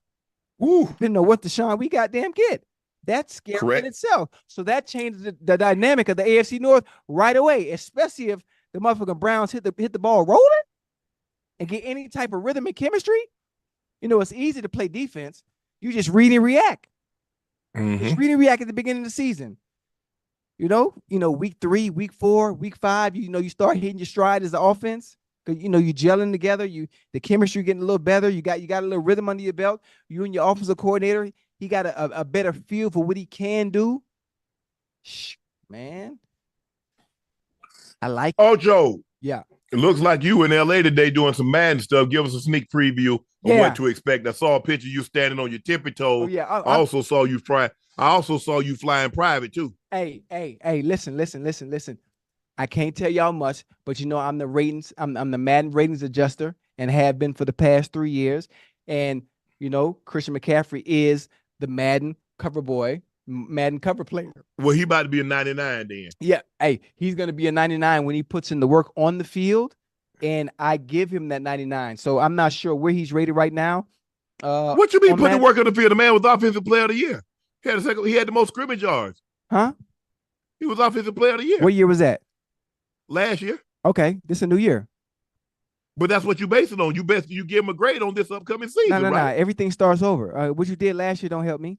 Ooh. Didn't know what Deshaun we goddamn get. That's scary in itself. So that changes the dynamic of the AFC North right away, especially if the motherfucking Browns hit the ball rolling and get any type of rhythm and chemistry. You know, it's easy to play defense. You just read and react. Just read and react at the beginning of the season. You know, week 3, week 4, week 5, you start hitting your stride as an offense. Cause you gelling together. The chemistry getting a little better. You got a little rhythm under your belt. You and your offensive coordinator, he got a better feel for what he can do. Man, I like it. Ocho. Yeah. It looks like you in LA today doing some Madden stuff. Give us a sneak preview of what to expect. I saw a picture of you standing on your tippy toes. Oh, yeah. I also saw you flying private too. Hey, listen. I can't tell y'all much, but I'm the ratings, I'm the Madden ratings adjuster and have been for the past 3 years. And Christian McCaffrey is the Madden cover boy, Madden cover player. Well, he about to be a 99 then. Yeah. Hey, he's going to be a 99 when he puts in the work on the field, and I give him that 99. So I'm not sure where he's rated right now. What you mean putting the work on the field? The man was offensive player of the year. He had the most scrimmage yards. Huh? He was offensive player of the year. What year was that? Last year. Okay, this is a new year. But that's what you base it on. You give him a grade on this upcoming season. No. Right? Everything starts over. What you did last year don't help me.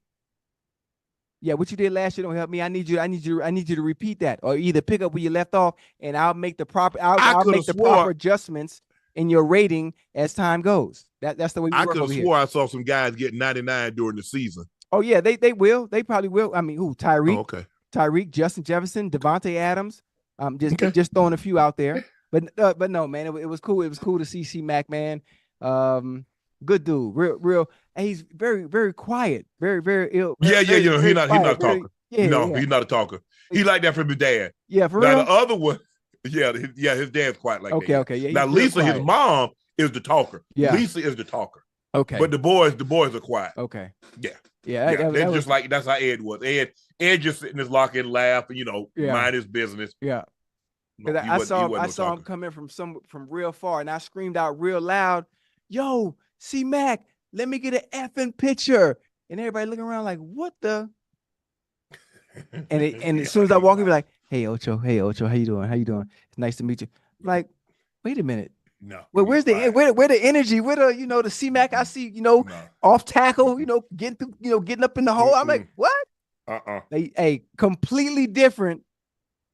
Yeah, what you did last year don't help me. I need you to repeat that, or either pick up where you left off, and I'll make the proper. I'll make the proper adjustments in your rating as time goes. That's the way we work over here. I could have swore I saw some guys get 99 during the season. Oh yeah, they will. They probably will. I mean, who? Tyreek. Oh, okay. Tyreek, Justin Jefferson, Devontae Adams. Just throwing a few out there. But no, man, it was cool. It was cool to see C-Mac, man. Good dude, real. And he's very, very quiet, very, very ill. He's not a talker. He's not a talker. He like that from his dad. Yeah, for real. Now the other one, his dad's quiet like that. Okay, yeah. Now Lisa, his mom, is the talker. Yeah. Lisa is the talker. Okay. But the boys are quiet. Okay. Yeah. Yeah. They're just like that's how Ed was. Ed just sitting in his locker and laugh and mind his business. Yeah. No, I saw him coming from real far, and I screamed out real loud, "Yo, C-Mac, let me get an effing picture!" And everybody looking around like, "What the?" And as soon as I walk in, be like, "Hey Ocho, how you doing? How you doing? It's nice to meet you." I'm like, wait a minute. No. Well, where the energy? Where the C-Mac? I see, off tackle, getting up in the hole. I'm like, what? Hey, completely different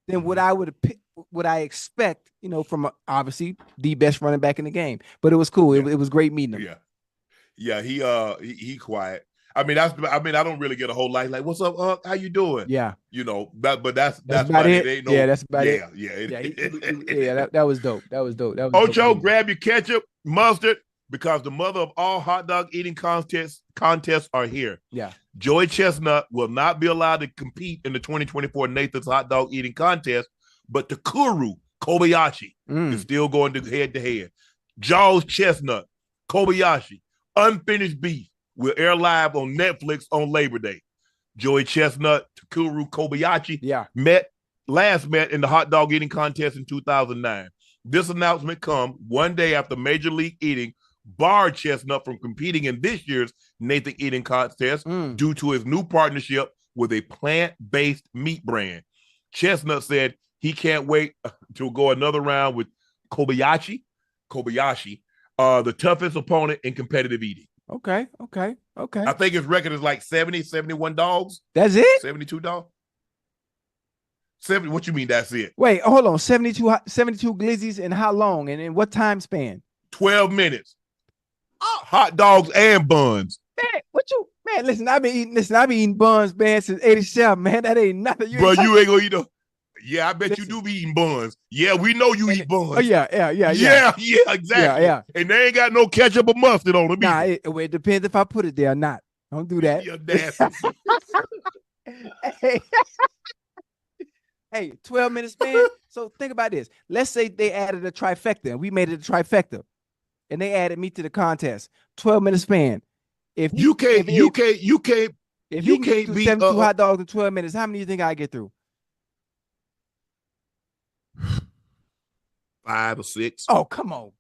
than what I expect, from obviously the best running back in the game. But it was cool. It was great meeting him. Yeah. He quiet. I don't really get a whole life. Like, what's up? How you doing? Yeah. But that's about it. Ain't no, that's about it. Yeah. That was dope. That was dope. Ocho, grab your ketchup, mustard, because the mother of all hot dog eating contests are here. Yeah. Joey Chestnut will not be allowed to compete in the 2024 Nathan's hot dog eating contest, but the Kuru Kobayashi is still going to head. Jaws Chestnut, Kobayashi, Unfinished Beef will air live on Netflix on Labor Day. Joey Chestnut, Takuru Kobayashi met in the hot dog eating contest in 2009. This announcement comes one day after Major League Eating barred Chestnut from competing in this year's Nathan Eating Contest due to his new partnership with a plant-based meat brand. Chestnut said he can't wait to go another round with Kobayashi, the toughest opponent in competitive eating. Okay. I think his record is like 71 dogs. That's it? 72 dogs. 70. What you mean that's it? Wait, hold on. 72 glizzies in how long and in what time span? 12 minutes. Hot dogs and buns. Man, listen, I've been eating buns, man, since 87, man. That ain't nothing. You ain't gonna eat them. Yeah, I bet you do be eating buns. Yeah, we know you eat buns. Oh, yeah, exactly. Yeah. And they ain't got no ketchup or mustard on them. Nah, it depends if I put it there or not. Don't do that. You're nasty. Hey, 12 minutes span. So think about this. Let's say they added a trifecta and we made it a trifecta, and they added me to the contest. 12-minute span. If you can't beat 72 hot dogs in 12 minutes, how many do you think I get through? 5 or 6. Oh, come on,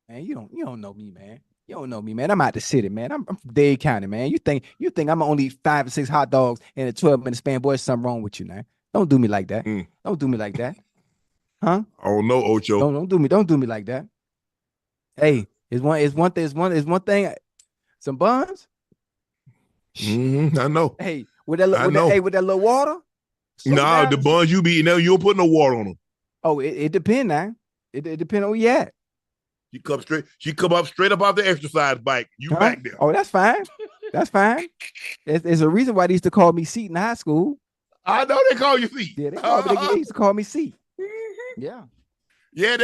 man! You don't know me, man. You don't know me, man. I'm out the city, man. I'm from Dade County, man. You think I'm only 5 or 6 hot dogs in a 12-minute span? Boy, there's something wrong with you, man. Don't do me like that. Don't do me like that, huh? Oh no, Ocho. Don't do me like that. Hey, is one thing. Some buns. I know. Hey, with that little water. Nah, the buns you be eating, you don't put no water on them. Oh, it depends now. It depends on where you at. She come up straight up off the exercise bike. You back there. Oh, that's fine. That's fine. There's a reason why they used to call me Seat in high school. I know they call you Seat. Yeah, they used to call me Seat. Yeah. Yeah,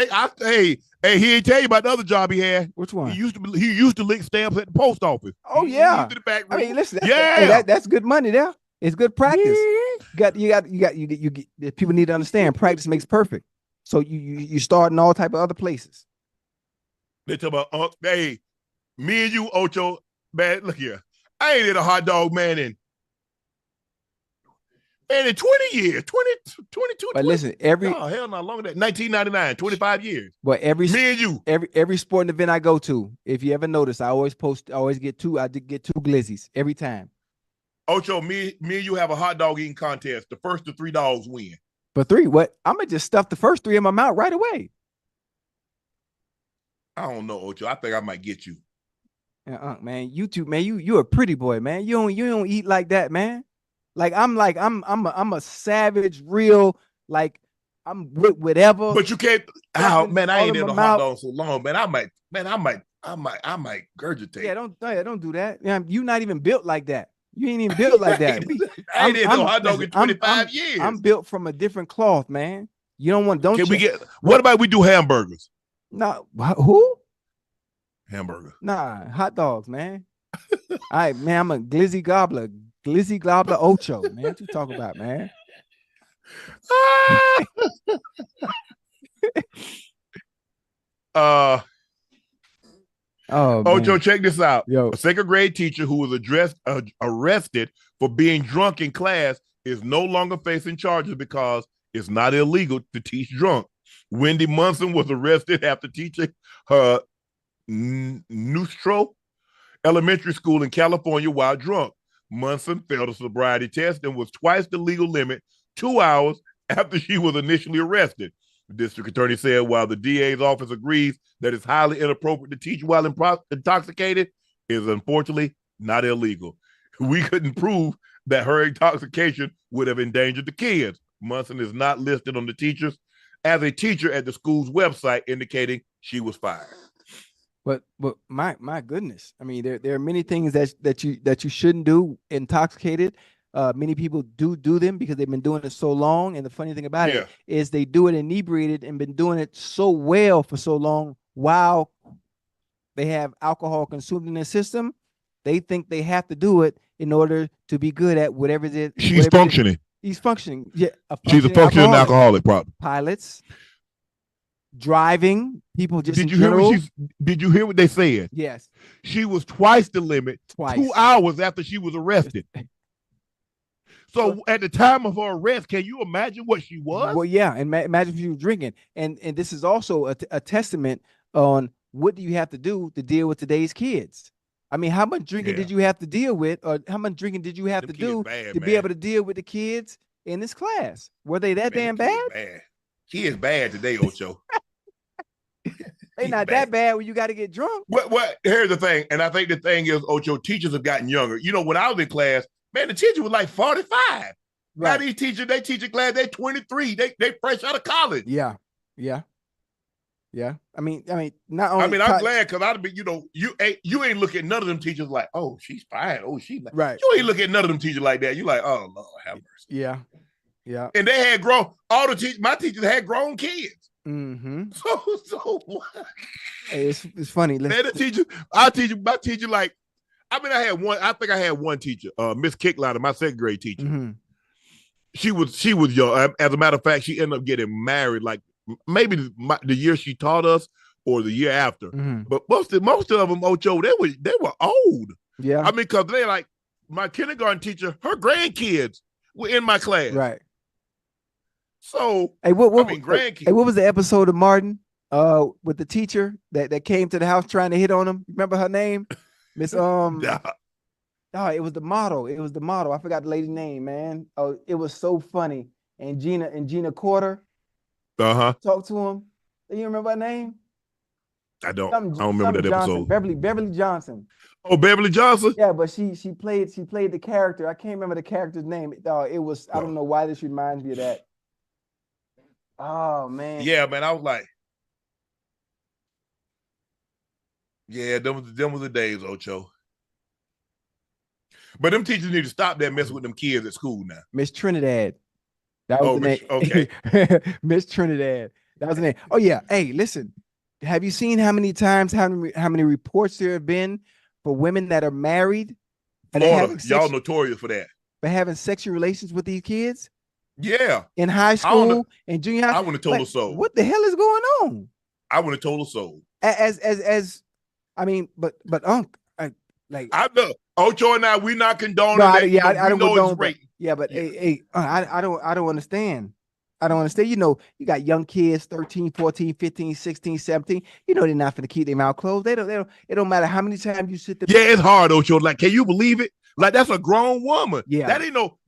he ain't tell you about the other job he had. Which one? He used to lick stamps at the post office. Oh yeah. To the back room. I mean, listen. That's good money there. It's good practice. You get people need to understand practice makes perfect. So you start in all type of other places. They talk about hey, me and you, Ocho, man, look here. I ain't in a hot dog man in 20 years, 22. But 20. listen, hell not longer than 1999, 25 years. But me and you, every sporting event I go to, if you ever notice, I get two glizzies every time. Ocho, me and you have a hot dog eating contest. The first to 3 dogs win. But 3, what? I'm gonna just stuff the first 3 in my mouth right away. I don't know, Ocho. I think I might get you. Man, you a pretty boy, man. You don't eat like that, man. Like I'm a savage, real, like I'm with whatever. But you can't. Oh man, I ain't in a hot dog so long, man. I might regurgitate. Yeah, don't do that. Yeah, you not even built like that. You ain't even built like that. I ain't in no hot dog in 25 years. I'm built from a different cloth, man. You don't want. Don't. Can we get? What about we do hamburgers? No, who? Hamburger. Nah, hot dogs, man. All right, man. I'm a glizzy gobbler Ocho, man. What you talking about, man? Oh, Ocho, man. check this out. Yo. A second grade teacher who was arrested for being drunk in class is no longer facing charges because it's not illegal to teach drunk. Wendy Munson was arrested after teaching her Neutral Elementary School in California while drunk. Munson failed a sobriety test and was twice the legal limit 2 hours after she was initially arrested. The district attorney said while the DA's office agrees that it's highly inappropriate to teach while intoxicated, it is unfortunately not illegal. We couldn't prove that her intoxication would have endangered the kids. Munson is not listed on the teachers as a teacher at the school's website, indicating she was fired. But my goodness, I mean, there are many things that you shouldn't do intoxicated. Many people do them because they've been doing it so long. And the funny thing about it is they do it inebriated and been doing it so well for so long while they have alcohol consumed in their system. They think they have to do it in order to be good at whatever it is. She's functioning. He's functioning. Yeah, she's a functioning alcoholic. Probably. Pilots, driving, people just. Did you hear what they said? Yes. She was twice the limit. 2 hours after she was arrested. So at the time of her arrest, can you imagine what she was? Well, yeah, and imagine if she was drinking. And this is also a testament on what do you have to do to deal with today's kids. I mean, how much drinking did you have to deal with, or how much drinking did you have to do to be able to deal with the kids in this class? Were they that damn bad? Kids bad today, Ocho. They not that bad when you got to get drunk. What? Here's the thing, and I think the thing is, Ocho, teachers have gotten younger. You know, when I was in class, man, the teacher was like 45. Right. Now these teachers, they teach a class, they 23. They fresh out of college. Yeah. I mean, not only. I mean, I'm glad because I'd be, you ain't look at none of them teachers like, oh, she's fine. Oh, she's like, right. You ain't look at none of them teachers like that. You like, oh Lord, have mercy. Yeah. And they had all the teachers. My teachers had grown kids. Mm-hmm. So what? Hey, it's funny. Man, my teacher, like, I mean, I think I had one teacher, Miss Kicklighter, my second grade teacher. Mm-hmm. She was young. As a matter of fact, she ended up getting married, like maybe the year she taught us or the year after. Mm-hmm. But most of them, Ocho, they were old. Yeah. I mean, because they like my kindergarten teacher, her grandkids were in my class. Right. So grandkids. Hey, what was the episode of Martin with the teacher that came to the house trying to hit on him? Remember her name? Miss Nah. Oh, it was the model. I forgot the lady's name, man. Oh, it was so funny. And Gina Corder. Talk to him. Do you remember her name? I don't remember that Johnson. episode. Beverly Johnson. Oh, Beverly Johnson? Yeah, but she played the character. I can't remember the character's name. It was I don't know why this reminds me of that. Oh man. Yeah, man. I was like, yeah, them was the days, Ocho. But them teachers need to stop that messing with them kids at school now. Mess Trinidad. That was the name. Okay. Mess Trinidad. That was the name. Oh yeah. Hey, listen. Have you seen how many reports there have been for women that are married? Florida, y'all notorious for that. For having sexual relations with these kids? Yeah. In high school and junior high. I want to total soul. What the hell is going on? I want to total soul. As I mean, but Unc, I know Ocho and I, we not condoning that. I don't condone rape. But hey, I don't understand. I don't understand. You know, you got young kids, 13, 14, 15, 16, 17. You know, they're not going to keep their mouth closed. It don't matter how many times you sit there. Yeah, it's hard, Ocho. Like, can you believe it? Like, that's a grown woman. Yeah.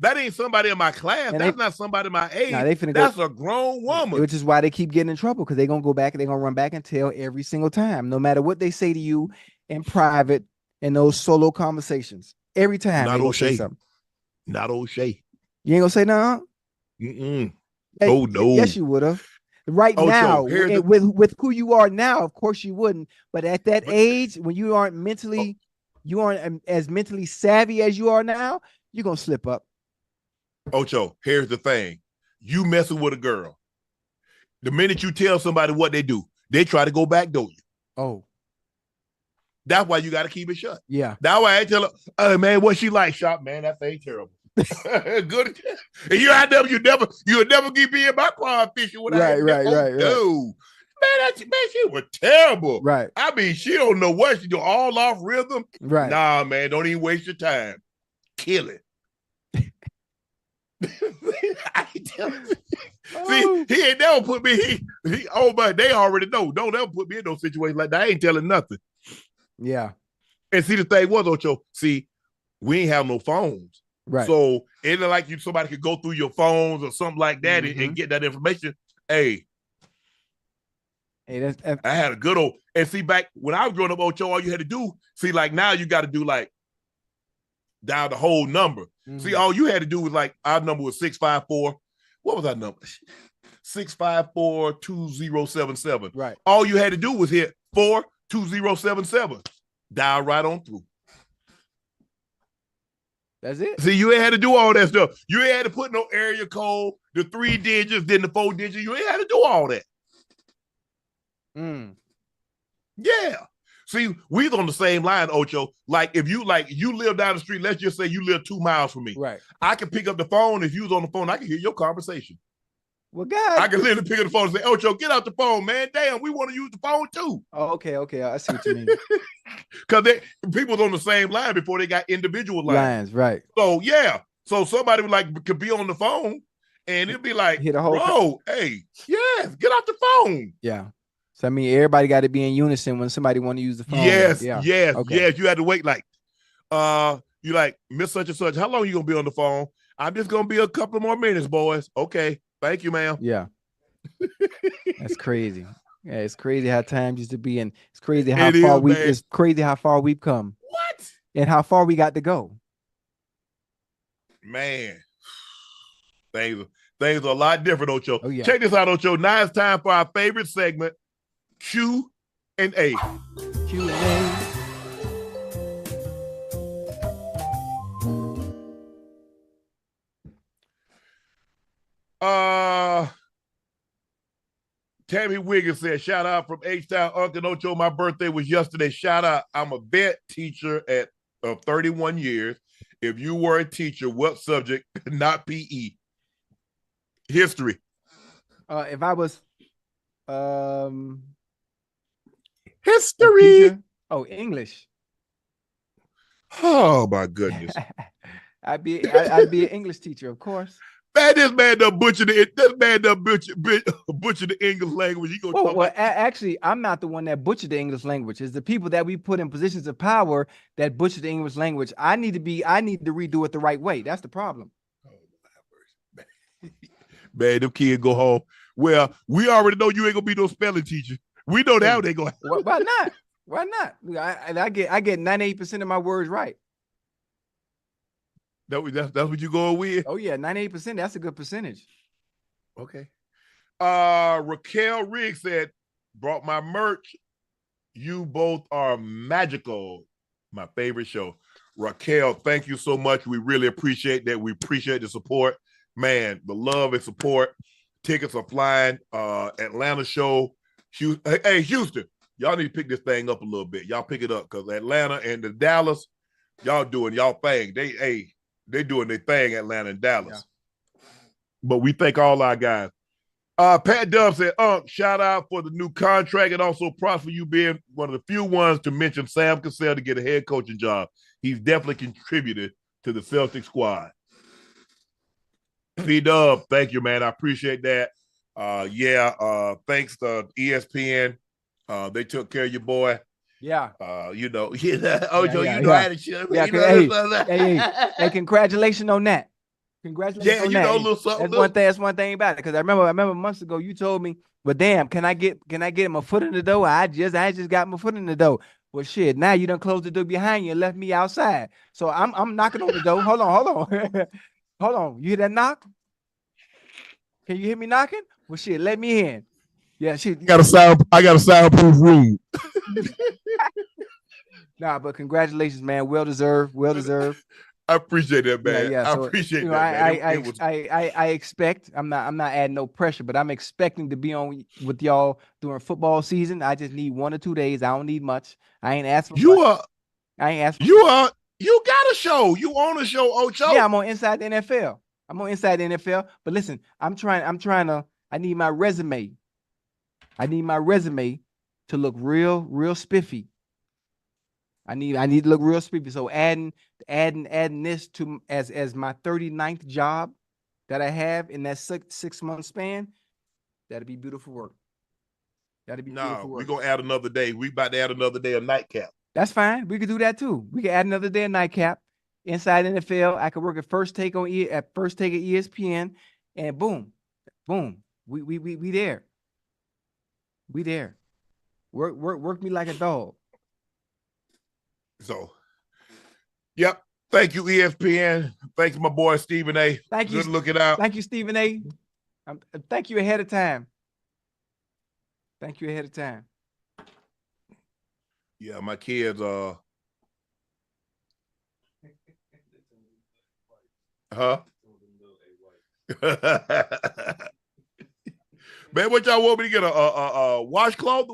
That ain't somebody in my class. And that's not somebody my age. That's a grown woman. Which is why they keep getting in trouble, because they're going to go back and they're going to run back and tell every single time, no matter what they say to you in private in those solo conversations. Every time. Not O'Shea. Not O'Shea. You ain't going to say nothing? Mm-mm. Hey, oh, no. Yes, you would have. Right now, with who you are now, of course you wouldn't. But at that age, when you aren't as mentally savvy as you are now, you're going to slip up. Ocho, here's the thing. You messing with a girl. The minute you tell somebody what they do, they try to go backdoor you. Oh. That's why you got to keep it shut. Yeah. That's why I tell her, oh, man, what she like, shop, man, that thing terrible. Good. And you'll never keep being my pond fishing. Right. No. She was terrible. Right. I mean, she don't know what she do. All off rhythm. Right. Nah, man, don't even waste your time. Kill it. See, he ain't never put me. Oh my, they already know. Don't ever put me in no situation like that. I ain't telling nothing. Yeah. And see, the thing was, Ocho. See, we ain't have no phones, right? So it ain't like somebody could go through your phones or something like that and get that information. Hey, that's I had a good old. And see, back when I was growing up, Ocho, all you had to do, see, like now you got to do like dial the whole number. See, all you had to do was like our number was 654. What was our number? 654-2077. Right. All you had to do was hit 42077. Dial right on through. That's it. See, you ain't had to do all that stuff. You ain't had to put no area code, the 3 digits, then the 4 digits. You ain't had to do all that. Yeah. See, we on the same line, Ocho. Like if you live down the street, let's just say you live 2 miles from me. Right. I can pick up the phone. If you was on the phone, I can hear your conversation. Well, God. I can literally pick up the phone and say, Ocho, get out the phone, man. Damn, we want to use the phone too. Oh, okay. I see what you mean. Because people was on the same line before they got individual lines. Right. So yeah. So somebody could be on the phone and it'd be like, bro, hey, yes, get out the phone. Yeah. So I mean, everybody got to be in unison when somebody want to use the phone. Yes, yeah. yes, okay. yes. You had to wait you like, Miss Such and Such, how long you gonna be on the phone? I'm just gonna be a couple more minutes, boys. Okay. Thank you, ma'am. Yeah. That's crazy. Yeah, it's crazy how times used to be, and it's crazy how it's crazy how far we've come. What? And how far we got to go. Man. Things are a lot different, Ocho. Oh, yeah. Check this out, Ocho. Now it's time for our favorite segment, Q and A. Q and A. Tammy Wiggins said, shout out from H-Town, Unc Ocho. My birthday was yesterday. Shout out. I'm a vet teacher of 31 years. If you were a teacher, what subject? Not PE. History. If I was history. Oh, English. Oh my goodness. I'd be an English teacher, of course. Man, this man done butchered the English language. Actually, I'm not the one that butchered the English language. It's the people that we put in positions of power that butchered the English language. I need to redo it the right way. That's the problem. Man, them kids go home. Well, we already know you ain't gonna be no spelling teacher. We know that they go. Why not? Why not? I get 98% of my words right. That's what you going with? Oh yeah, 98%. That's a good percentage. Okay. Raquel Riggs said, brought my merch. You both are magical. My favorite show. Raquel, thank you so much. We really appreciate that. We appreciate the support. Man, the love and support. Tickets are flying. Atlanta show. Hey, Houston, y'all need to pick this thing up a little bit. Y'all pick it up because Atlanta and the Dallas, y'all doing y'all thing. They doing their thing, Atlanta and Dallas. Yeah. But we thank all our guys. Pat Dub said, shout out for the new contract and also props for you being one of the few ones to mention Sam Cassell to get a head coaching job. He's definitely contributed to the Celtics squad. P-Dub, thank you, man. I appreciate that. Thanks to ESPN. They took care of your boy. Yeah. Ocho, you know how to shit. Hey, congratulations on that. Congratulations on that. A little something. That's one thing about it. Because I remember months ago you told me, well, damn, can I get my foot in the door? I just got my foot in the door. Well, shit, now you done closed the door behind you and left me outside. So I'm knocking on the door. Hold on. Hold on. You hear that knock? Can you hear me knocking? Well, shit, let me in. Yeah, shit. I got a soundproof room. Nah, but congratulations, man. Well deserved. I appreciate that, man. Yeah. So, I appreciate that, man. I expect. I'm not adding no pressure, but I'm expecting to be on with y'all during football season. I just need 1 or 2 days. I don't need much. I ain't asking. I ain't asking. You got a show. You own a show, Ocho. Yeah, I'm on Inside the NFL. But listen, I need my resume. I need my resume to look real spiffy. I need to look real spiffy. So adding this to as my 39th job that I have in that 6-month span, that'd be beautiful work. That'd be beautiful work. We're gonna add another day. We about to add another day of Nightcap. That's fine. We could do that too. We could add another day of Nightcap. Inside NFL, I could work at First Take at ESPN, and boom. We there. We there. Work me like a dog. So, yep. Thank you, ESPN. Thanks, my boy Stephen A. Thank you. Good looking out. Thank you, Stephen A. Thank you ahead of time. Thank you ahead of time. Yeah, my kids huh? Man, what y'all want me to get a washcloth?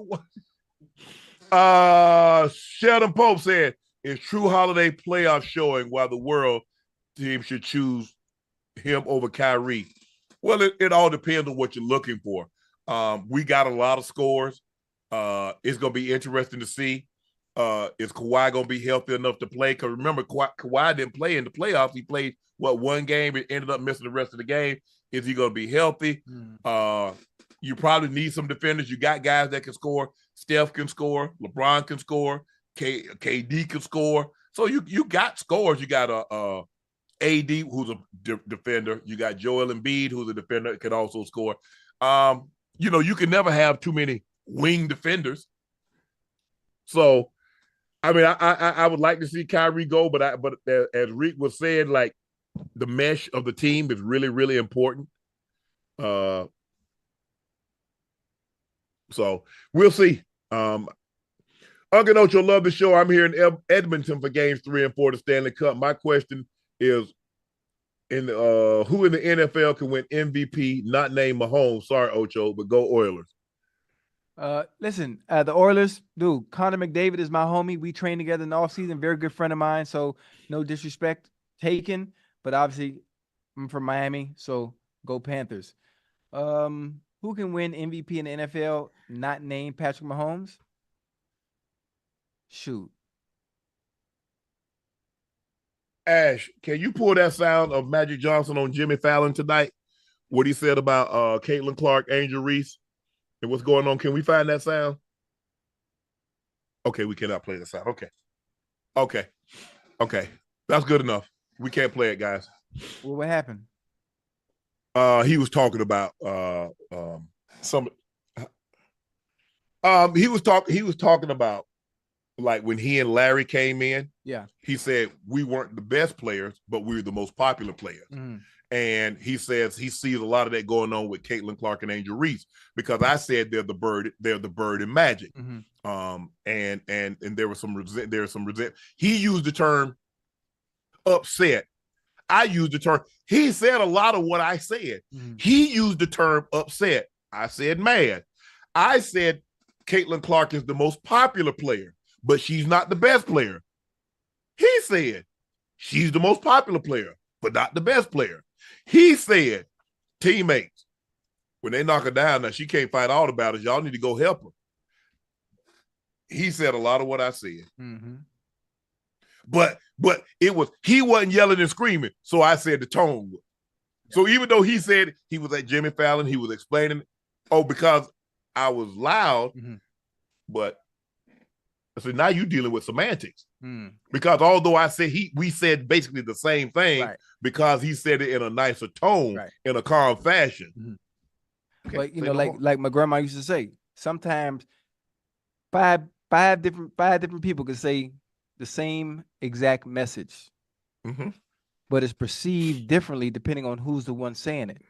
Sheldon Pope said, "Is True Holiday playoff showing why the world team should choose him over Kyrie?" Well, it all depends on what you're looking for. We got a lot of scores. It's gonna be interesting to see. Is Kawhi gonna be healthy enough to play? Because remember, Kawhi didn't play in the playoffs. He played one game and ended up missing the rest of the game. Is he gonna be healthy? You probably need some defenders. You got guys that can score. Steph can score. LeBron can score. KD can score. So you got scores. You got AD, who's a defender. You got Joel Embiid, who's a defender, that can also score. You can never have too many wing defenders. So, I mean, I would like to see Kyrie go, but as Rick was saying, like, the mesh of the team is really, really important. So we'll see. Unc Ocho, love the show. I'm here in Edmonton for games 3 and 4 to Stanley Cup. My question is, who in the NFL can win MVP, not name Mahomes? Sorry, Ocho, but go Oilers. Listen, the Oilers, dude, Connor McDavid is my homie. We trained together in the offseason, very good friend of mine. So no disrespect taken, but obviously I'm from Miami, so go Panthers. Who can win MVP in the NFL, not named Patrick Mahomes? Shoot. Ash, can you pull that sound of Magic Johnson on Jimmy Fallon tonight? What he said about Caitlin Clark, Angel Reese, and what's going on? Can we find that sound? Okay, we cannot play the sound. Okay. That's good enough. We can't play it, guys. Well, what happened? He was talking about he was talking about, like, when he and Larry came in. Yeah. He said we weren't the best players, but we were the most popular players. Mm-hmm. And he says he sees a lot of that going on with Caitlin Clark and Angel Reese, because I said they're the bird and Magic. Mm-hmm. And there was some resent. He used the term upset. I used the term. He said a lot of what I said. Mm-hmm. He used the term upset. I said mad. I said Caitlin Clark is the most popular player, but she's not the best player. He said she's the most popular player, but not the best player. He said teammates, when they knock her down, now she can't fight all the battles. Y'all need to go help her. He said a lot of what I said. Mm-hmm. But he wasn't yelling and screaming, so I said the tone. So even though he said he was at Jimmy Fallon, he was explaining, because I was loud, mm-hmm. but so now you're dealing with semantics. Mm. Because although I said we said basically the same thing, right. because he said it in a nicer tone, right. in a calm fashion. Mm-hmm. Okay, but like my grandma used to say, sometimes five different people can say the same exact message, mm-hmm. but it's perceived differently depending on who's the one saying it.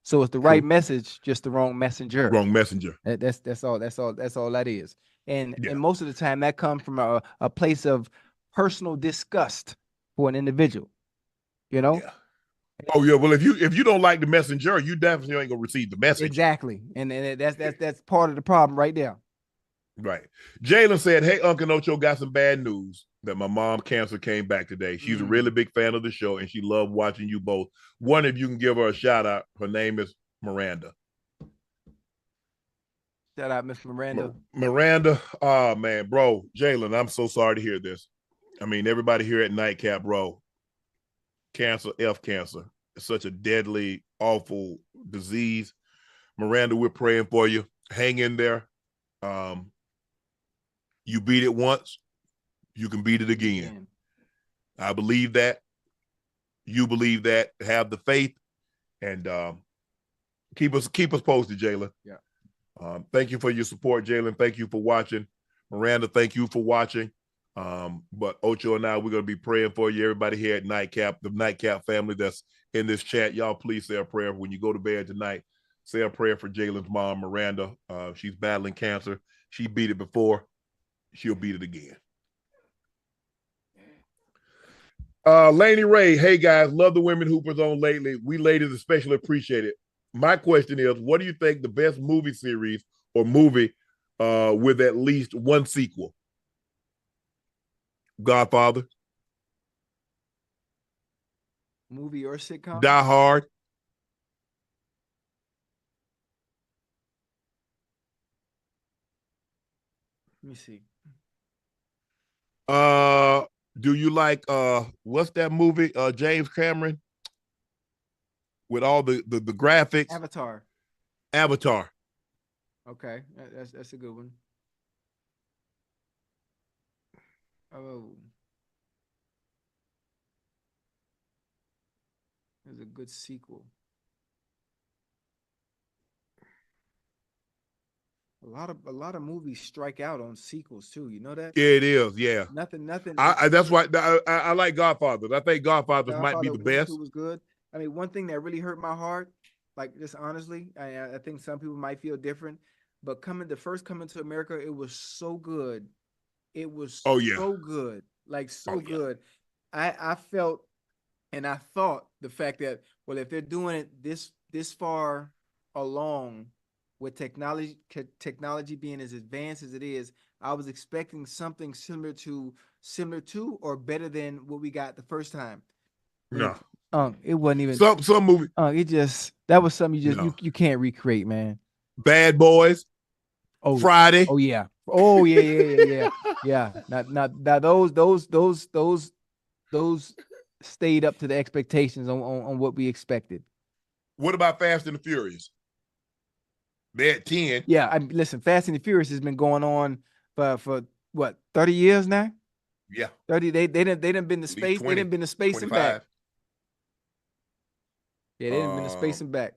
So it's the right message, just the wrong messenger. Wrong messenger. That's all that is. And most of the time that comes from a place of personal disgust for an individual. You know? Yeah. Oh yeah. Well, if you don't like the messenger, you definitely ain't gonna receive the message. Exactly. And that's part of the problem right there. Right. Jaylen said, "Hey, Unc Ocho, got some bad news that my mom cancer came back today. She's a really big fan of the show, and she loved watching you both. Wonder if you can give her a shout out. Her name is Miranda." Shout out, Miss Miranda. Miranda, oh man, bro, Jaylen, I'm so sorry to hear this. I mean, everybody here at Nightcap, bro, cancer, cancer. It's such a deadly, awful disease. Miranda, we're praying for you. Hang in there. You beat it once, you can beat it again. I believe that. You believe that. Have the faith, and keep us posted, Jaylen. Yeah. Thank you for your support, Jaylen. Thank you for watching. Miranda, thank you for watching. But Ocho and I, we're going to be praying for you. Everybody here at Nightcap, the Nightcap family that's in this chat, y'all please say a prayer when you go to bed tonight. Say a prayer for Jaylen's mom, Miranda. She's battling cancer. She beat it before. She'll beat it again. Laney Ray, hey guys, love the Women Hoopers on lately. We ladies especially appreciate it. My question is, what do you think the best movie series or movie with at least one sequel? Godfather. Movie or sitcom? Die Hard. Let me see. Do you like what's that movie? James Cameron with all the graphics. Avatar. Okay, that's a good one. Oh, there's a good sequel. A lot of movies strike out on sequels too. You know that? Yeah, it is. Yeah. Nothing. That's why I like Godfather. I think Godfather might be the best. Was good. I mean, one thing that really hurt my heart, like just honestly, I think some people might feel different, but coming to America, it was so good. It was so good, like so good. I felt and I thought the fact that, well, if they're doing it this far along with technology being as advanced as it is, I was expecting something similar to or better than what we got the first time. No. It wasn't even some movie. That was something you can't recreate, man. Bad Boys. Oh, Friday. Oh yeah. Oh yeah. Yeah. Now those stayed up to the expectations on what we expected. What about Fast and the Furious? They're at 10. Yeah, listen, Fast and the Furious has been going on for what, 30 years now? Yeah. 30. They didn't been to space. 20, they didn't been to space 25. and back. Yeah, they didn't been to space and back.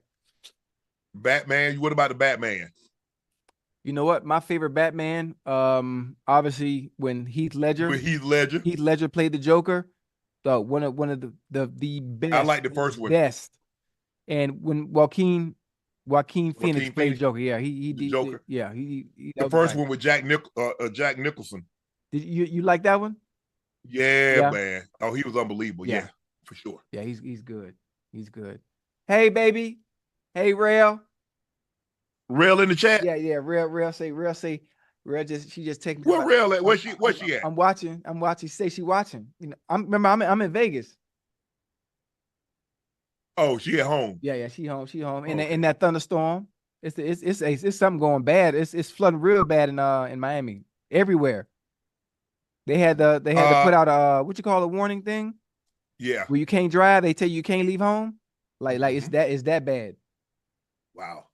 Batman. What about the Batman? You know what? My favorite Batman, obviously when Heath Ledger played the Joker. One of the best. I like the first one. Best. And when Joaquin Phoenix played Joker, yeah, he did. Joker. He the first one with Jack Nicholson. Did you like that one? Yeah, man. Oh, he was unbelievable. Yeah, for sure. Yeah, he's good. He's good. Hey, baby. Hey, Rail. Rail in the chat. Yeah. Rail say. Rail she just taking. Where Rail at? Where's she at? I'm watching. Say she watching. You know, I'm in Vegas. Oh, she at home. Yeah, she home. In that thunderstorm, it's something going bad. It's flooding real bad in Miami. Everywhere. They had to put out a what you call a warning thing. Yeah. Where you can't drive, they tell you can't leave home. Like it's that bad. Wow.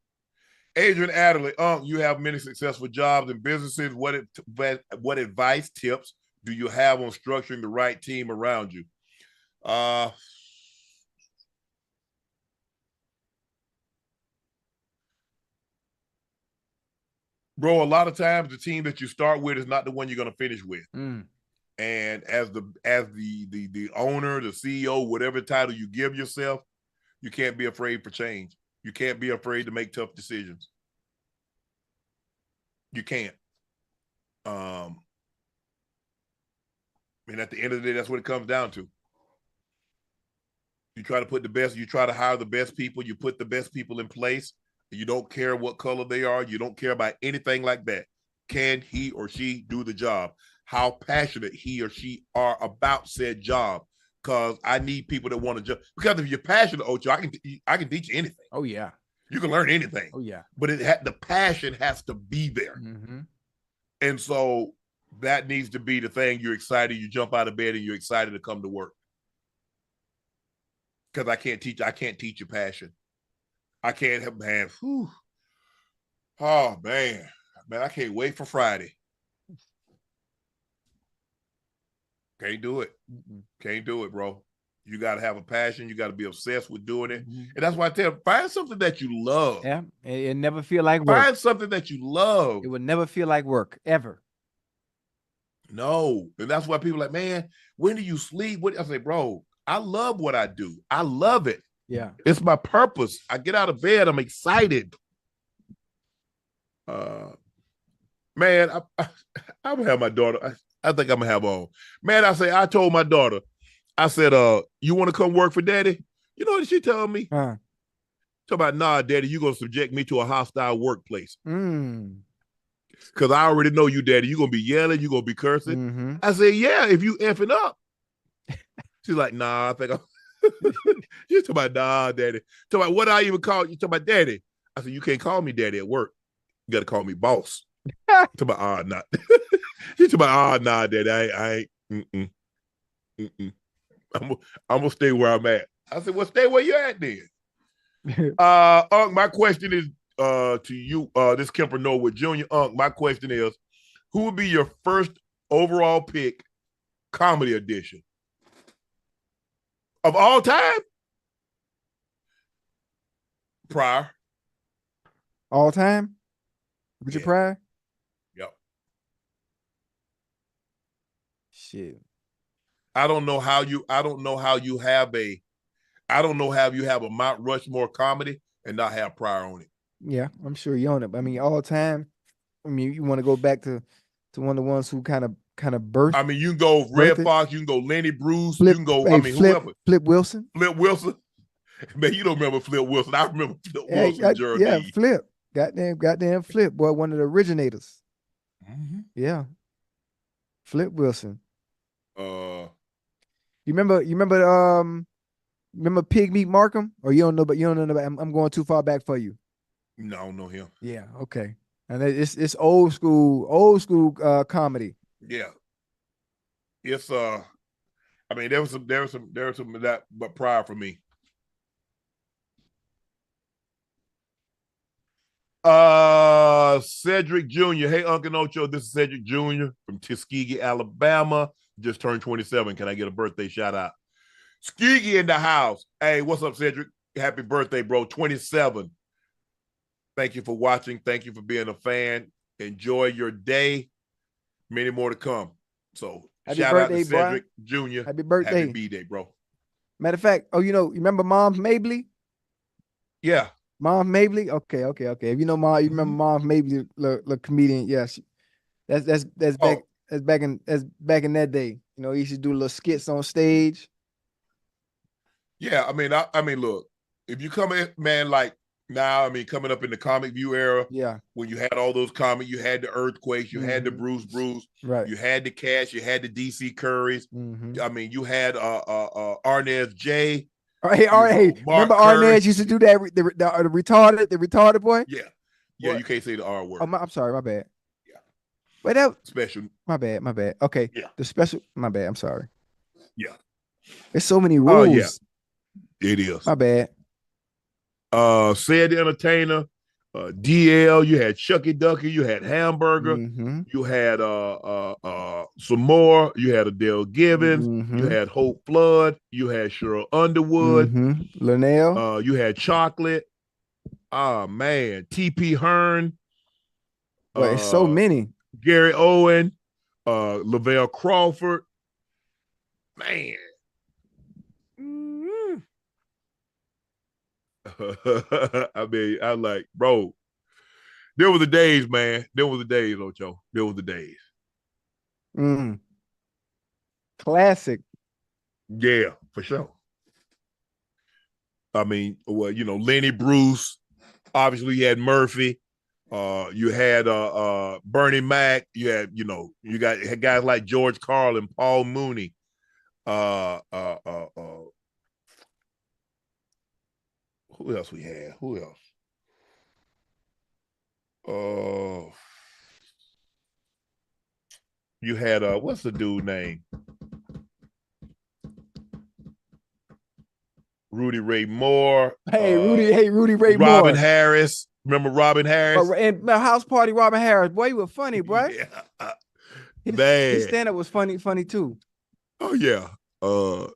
Adrian Adderley, you have many successful jobs and businesses. What advice, tips do you have on structuring the right team around you? Bro, a lot of times the team that you start with is not the one you're going to finish with. And as the owner, the CEO, whatever title you give yourself, you can't be afraid for change. You can't be afraid to make tough decisions. You can't. And at the end of the day, that's what it comes down to. You try to hire the best people. You put the best people in place. You don't care what color they are. You don't care about anything like that. Can he or she do the job? How passionate he or she are about said job? Because I need people that want to jump. Because if you're passionate, Ocho, I can teach you anything. Oh yeah. You can learn anything. Oh yeah. But the passion has to be there. Mm-hmm. And so that needs to be the thing. You're excited. You jump out of bed and you're excited to come to work. Because I can't teach you passion. I can't have, man. Whew. Oh, man. Man, I can't wait for Friday. Can't do it. Can't do it, bro. You got to have a passion. You got to be obsessed with doing it. And that's why I tell you, find something that you love. Yeah. It never feel like work. Find something that you love. It would never feel like work, ever. No. And that's why people are like, man, when do you sleep? I say, bro, I love what I do. I love it. Yeah. It's my purpose. I get out of bed. I'm excited. Man, I'm going to have my daughter. I think I'm going to have on. Man, I told my daughter, I said, you want to come work for daddy? You know what she told me? Talk about, nah, daddy, you're going to subject me to a hostile workplace. Because I already know you, daddy. You're going to be yelling. You're going to be cursing. I said, yeah, if you effing up. She's like, nah, I think I'm. She's talking about, nah, daddy. Talking about, what I even call you? Talking about daddy. I said, you can't call me daddy at work. You got to call me boss. Talking about, nah. She's talking about, nah, daddy. I ain't. I'm going to stay where I'm at. I said, well, stay where you at then. Unc, my question is to you, this Kemper Norwood Jr. Unc, my question is, who would be your first overall pick comedy edition? Of all time? Pryor. All time? Richard Pryor? Yep. Shit. I don't know how you have a Mount Rushmore comedy and not have Pryor on it. Yeah, I'm sure you own it. I mean, all time. I mean, you want to go back to one of the ones who kind of birthed. I mean, you can go Red Fox, you can go Lenny Bruce, you can go. Whoever. Flip Wilson. Flip Wilson. Man, you don't remember Flip Wilson. I remember Flip Wilson. Geraldine. Yeah, Flip. Goddamn Flip, boy, one of the originators. Yeah. Flip Wilson. You remember Pig Meat Markham? Or you don't know, but you don't know about. I'm going too far back for you. No, I don't know him. Yeah, okay. And it's old school comedy. Yeah. It's I mean, there was some of that, but Pryor for me. Cedric Jr. Hey, Unc Ocho, this is Cedric Jr. from Tuskegee, Alabama. Just turned 27. Can I get a birthday shout out? Tuskegee in the house. Hey, what's up, Cedric? Happy birthday, bro. 27. Thank you for watching. Thank you for being a fan. Enjoy your day. Many more to come. So happy shout birthday, out to Cedric Jr. Happy birthday. Happy B-Day, bro. Matter of fact, you remember Mom Mabley? Yeah. Mom Mabley? Okay. If you know Mom, you remember Mom Mabley, the comedian. Yes. That's back in that day. You know, he used to do little skits on stage. Yeah, I mean, look, if you come in, man, like now, I mean, coming up in the comic view era, yeah, when you had all those comics, you had the Earthquakes, you had the Bruce, right? You had the Cash, you had the DC Currys. I mean, you had Arnez J. Hey, remember Arnez used to do that? The retarded boy. Yeah, yeah. What? You can't say the R word. Oh, I'm sorry, my bad. Yeah, but that special. My bad. Okay. Yeah, the special. My bad. I'm sorry. Yeah, there's so many rules. Oh yeah, it is. My bad. Said the Entertainer, DL. You had Shucky Ducky. You had Hamburger. You had some more. You had Adele Givens. You had Hope Flood. You had Cheryl Underwood. Linnell. You had Chocolate. Oh man, T.P. Hearn. Well, it's so many. Gary Owen. Lavelle Crawford. Man. I mean, I like, bro. There were the days, man. There were the days, Ocho. There were the days. Classic. Yeah, for sure. I mean, well, Lenny Bruce. Obviously, you had Murphy. You had Bernie Mac. You had, you had guys like George Carlin, Paul Mooney. Who else we had? Who else? You had what's the dude name? Rudy Ray Moore. Rudy Ray Moore. Robin Harris. Remember Robin Harris? And House Party Robin Harris. Boy, he was funny, bro. Yeah. His stand-up was funny too. Oh yeah. Who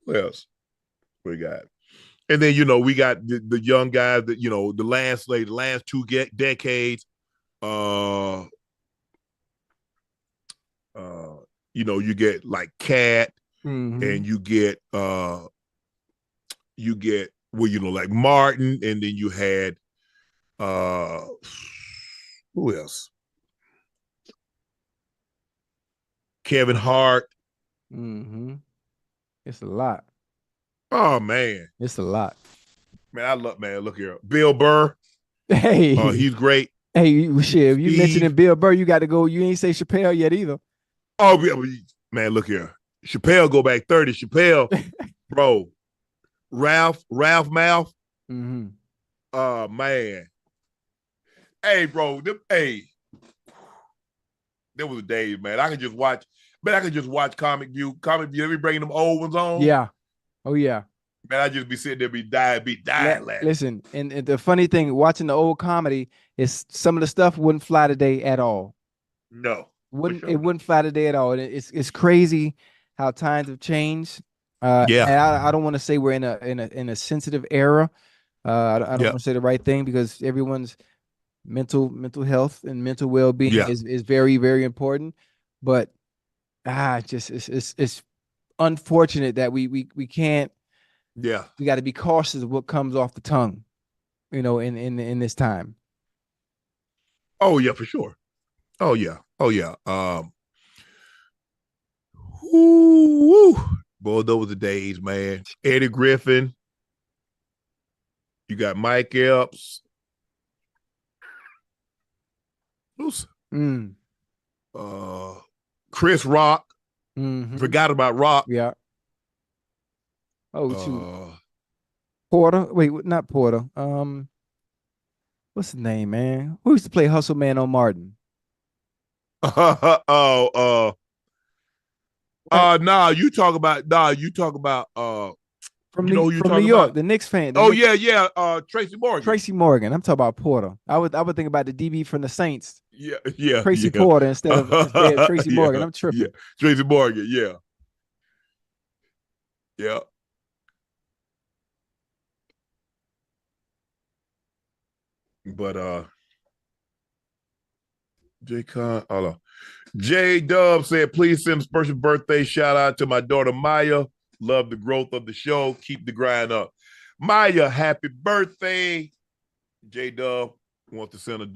else we got? And then we got the young guys that the last 2 decades. You get like Cat, and you get like Martin, and then you had who else? Kevin Hart. It's a lot. Oh man, it's a lot. Man, look here, Bill Burr. Hey, he's great. Hey, shit, if you mentioned Bill Burr, you got to go. You ain't say Chappelle yet either. Oh man, look here, Chappelle go back 30. Chappelle, bro, Ralph Mouth. Oh man, hey bro, there was a day, man. I could just watch Comic View. They be bringing them old ones on. Yeah. Oh yeah. Man, I just be sitting there, be dying. Listen, and the funny thing, watching the old comedy is some of the stuff wouldn't fly today at all. No, it wouldn't fly today at all. And it's crazy how times have changed. And I don't want to say we're in a sensitive era. I don't want to say the right thing because everyone's mental health and mental well-being is very, very important. But it's unfortunate that we can't. Yeah, we got to be cautious of what comes off the tongue, in this time. Oh yeah, for sure. Oh yeah. Woo. Boy, those were the days, man. Eddie Griffin. You got Mike Epps. Who's? Chris Rock. Forgot about Rock. Yeah. Oh, shoot. Porter. Wait, not Porter. What's his name, man? Who used to play Hustle Man on Martin? You talk about from New York, the Knicks fan. Tracy Morgan. Tracy Morgan. I'm talking about Porter. I would think about the DB from the Saints. Yeah. Tracy Porter instead of Tracy Morgan. I'm tripping. Yeah. Tracy Morgan, yeah. Yeah. But J Dub said, please send a special birthday shout out to my daughter Maya. Love the growth of the show. Keep the grind up. Maya, happy birthday. J Dub wants to send a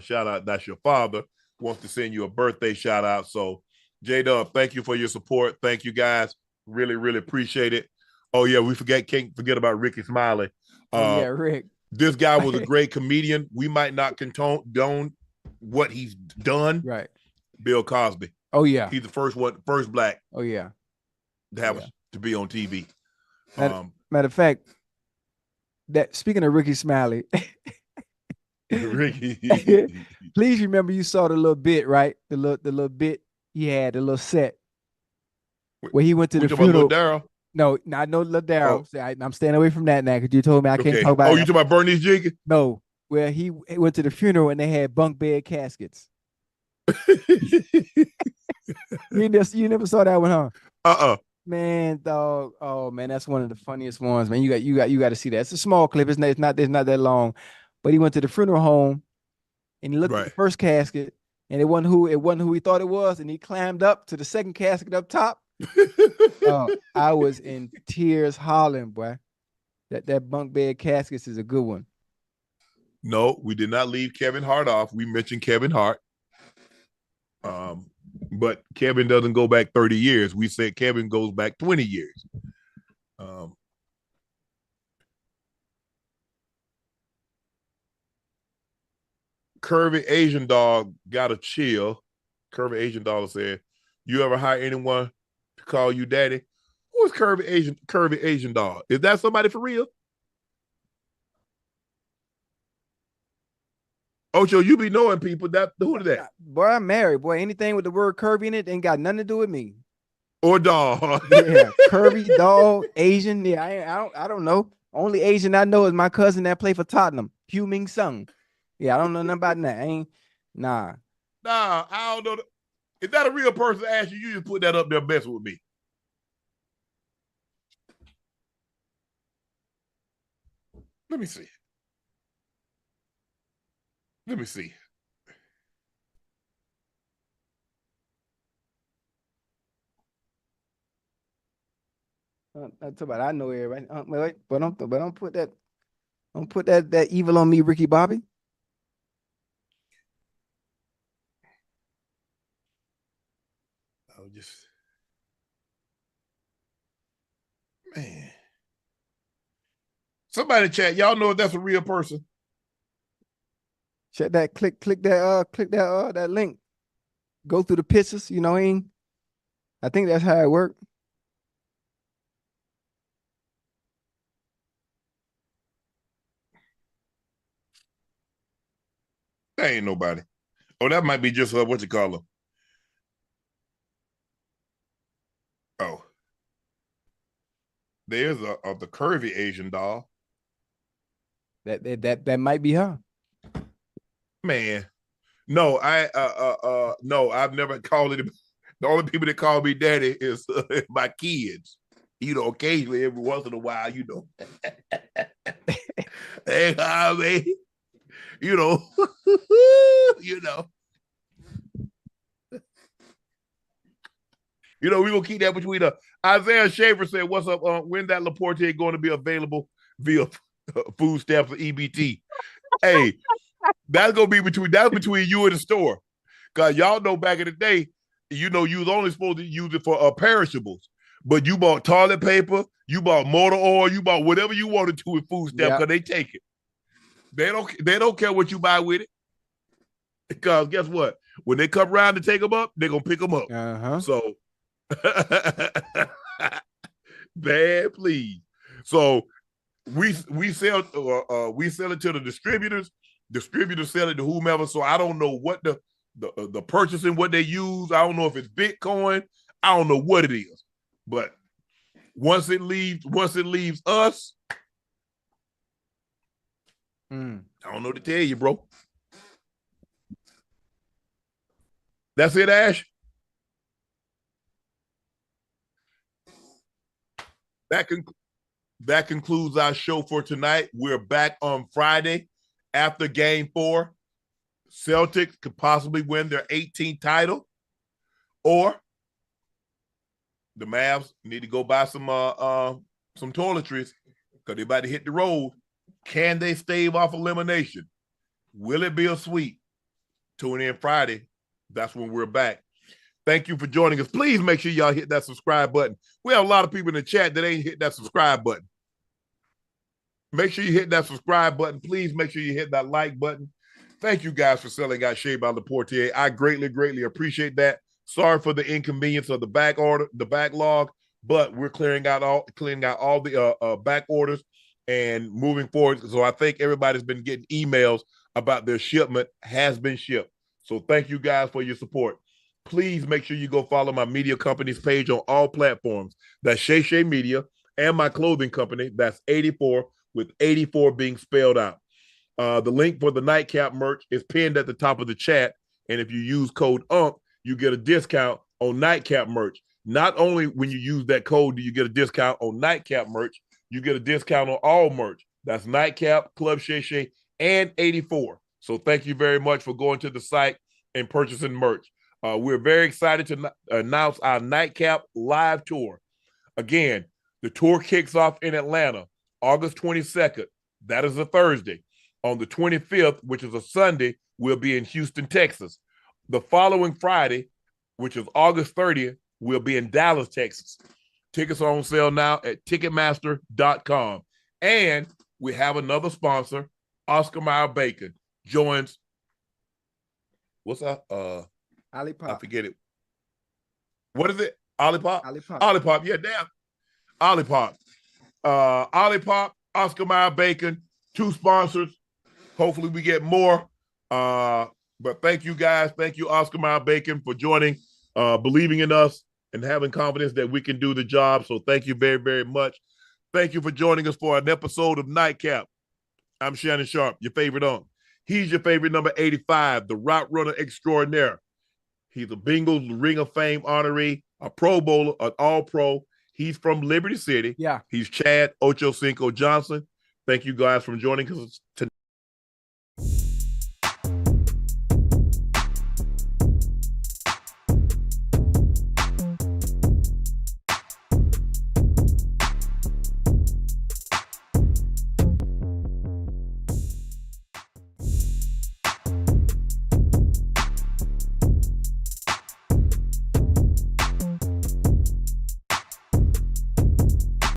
shout out. That's your father wants to send you a birthday shout out. So J Dub, thank you for your support. Thank you guys. Really, really appreciate it. Oh yeah, can't forget about Ricky Smiley. Rick. This guy was a great comedian. We might not condone what he's done. Right. Bill Cosby. Oh yeah. He's the first black. Oh yeah. To be on TV. Matter of fact, that speaking of Ricky Smiley, Ricky, please remember you saw the little bit, right? The little bit he had, the little set where he went to the funeral. No, not no Lil Darryl. Oh. I'm staying away from that now because you told me I can't talk about. Oh, you talking about Bernice Jenkins? No, where he went to the funeral and they had bunk bed caskets. You never saw that one, huh? Man, dog. Oh man, that's one of the funniest ones, man. You got to see that. It's a small clip. It's not that long, but he went to the funeral home and he looked at the first casket and it wasn't who he thought it was, and he climbed up to the second casket up top. I was in tears hollering, boy. That bunk bed caskets is a good one. No, we did not leave Kevin Hart off. We mentioned Kevin Hart. But Kevin doesn't go back 30 years. We said Kevin goes back 20 years. Curvy Asian Dog got a chill. Curvy Asian Dog said, you ever hire anyone to call you daddy? Who is Curvy Asian Dog? Is that somebody for real? Ocho, you be knowing people that who that? Boy, I'm married. Boy, anything with the word curvy in it ain't got nothing to do with me. Or dog. Yeah, curvy, dog, Asian. Yeah, I don't know. Only Asian I know is my cousin that play for Tottenham, Hugh Ming Sung. Yeah, I don't know nothing about that. Nah. Nah, I don't know. Is that a real person ask you? You just put that up there messing with me. Let me see. Let me see. That's about I know everybody. Wait, but don't put that. Don't put that evil on me, Ricky Bobby. Oh, just man. Somebody chat. Y'all know if that's a real person. Check that. Click that link. Go through the pictures. You know, I think that's how it worked. That ain't nobody. Oh, that might be just what you call her. Oh, there's the curvy Asian doll. That might be her. Man, no, no, I've never called it. The only people that call me daddy is my kids. You know, occasionally, every once in a while, you know. Hey, I mean, you know, you know. You know, we're going to keep that between us. Isaiah Shaver said, what's up? When that Laporte going to be available via food stamps or EBT? Hey, that's between you and the store. Because y'all know back in the day, you know, you was only supposed to use it for perishables. But you bought toilet paper, you bought motor oil, you bought whatever you wanted to with food stamps because they take it. They don't care what you buy with it. Because guess what? When they come around to take them up, they're going to pick them up. Uh-huh. So, bad, please. So we sell it to the distributors. Distributors sell it to whomever. So I don't know what the purchasing, what they use. I don't know if it's Bitcoin. I don't know what it is. But once it leaves us, I don't know what to tell you, bro. That's it, Ash. That concludes our show for tonight. We're back on Friday after Game 4. Celtics could possibly win their 18th title, or the Mavs need to go buy some toiletries because they're about to hit the road. Can they stave off elimination? Will it be a sweep? Tune in Friday. That's when we're back. Thank you for joining us. Please make sure y'all hit that subscribe button. We have a lot of people in the chat that ain't hit that subscribe button. Make sure you hit that subscribe button. Please make sure you hit that like button. Thank you guys for selling out Shea by Laporte. I greatly, greatly appreciate that. Sorry for the inconvenience of the backlog, but we're clearing out all the back orders and moving forward. So I think everybody's been getting emails about their shipment has been shipped. So thank you guys for your support. Please make sure you go follow my media company's page on all platforms. That's Shay Shay Media, and my clothing company. That's 84 with 84 being spelled out. The link for the Nightcap merch is pinned at the top of the chat. And if you use code UNC, you get a discount on Nightcap merch. Not only when you use that code do you get a discount on Nightcap merch, you get a discount on all merch. That's Nightcap, Club Shay Shay, and 84. So thank you very much for going to the site and purchasing merch. We're very excited to announce our Nightcap live tour. Again, the tour kicks off in Atlanta, August 22nd. That is a Thursday. On the 25th, which is a Sunday, we'll be in Houston, Texas. The following Friday, which is August 30th, we'll be in Dallas, Texas. Tickets are on sale now at Ticketmaster.com. And we have another sponsor, Oscar Mayer Bacon, joins. What's that? Olipop. I forget it. What is it? Olipop? Olipop. Olipop. Yeah, damn. Olipop. Olipop, Oscar Mayer Bacon, two sponsors. Hopefully we get more. But thank you guys. Thank you, Oscar Miles Bacon, for joining, believing in us, and having confidence that we can do the job. So thank you very, very much. Thank you for joining us for an episode of Nightcap. I'm Shannon Sharpe, your favorite Unc. He's your favorite number 85, the route runner extraordinaire. He's a Bengals Ring of Fame honoree, a Pro Bowler, an All-Pro. He's from Liberty City. Yeah. He's Chad Ochocinco Johnson. Thank you guys for joining us tonight.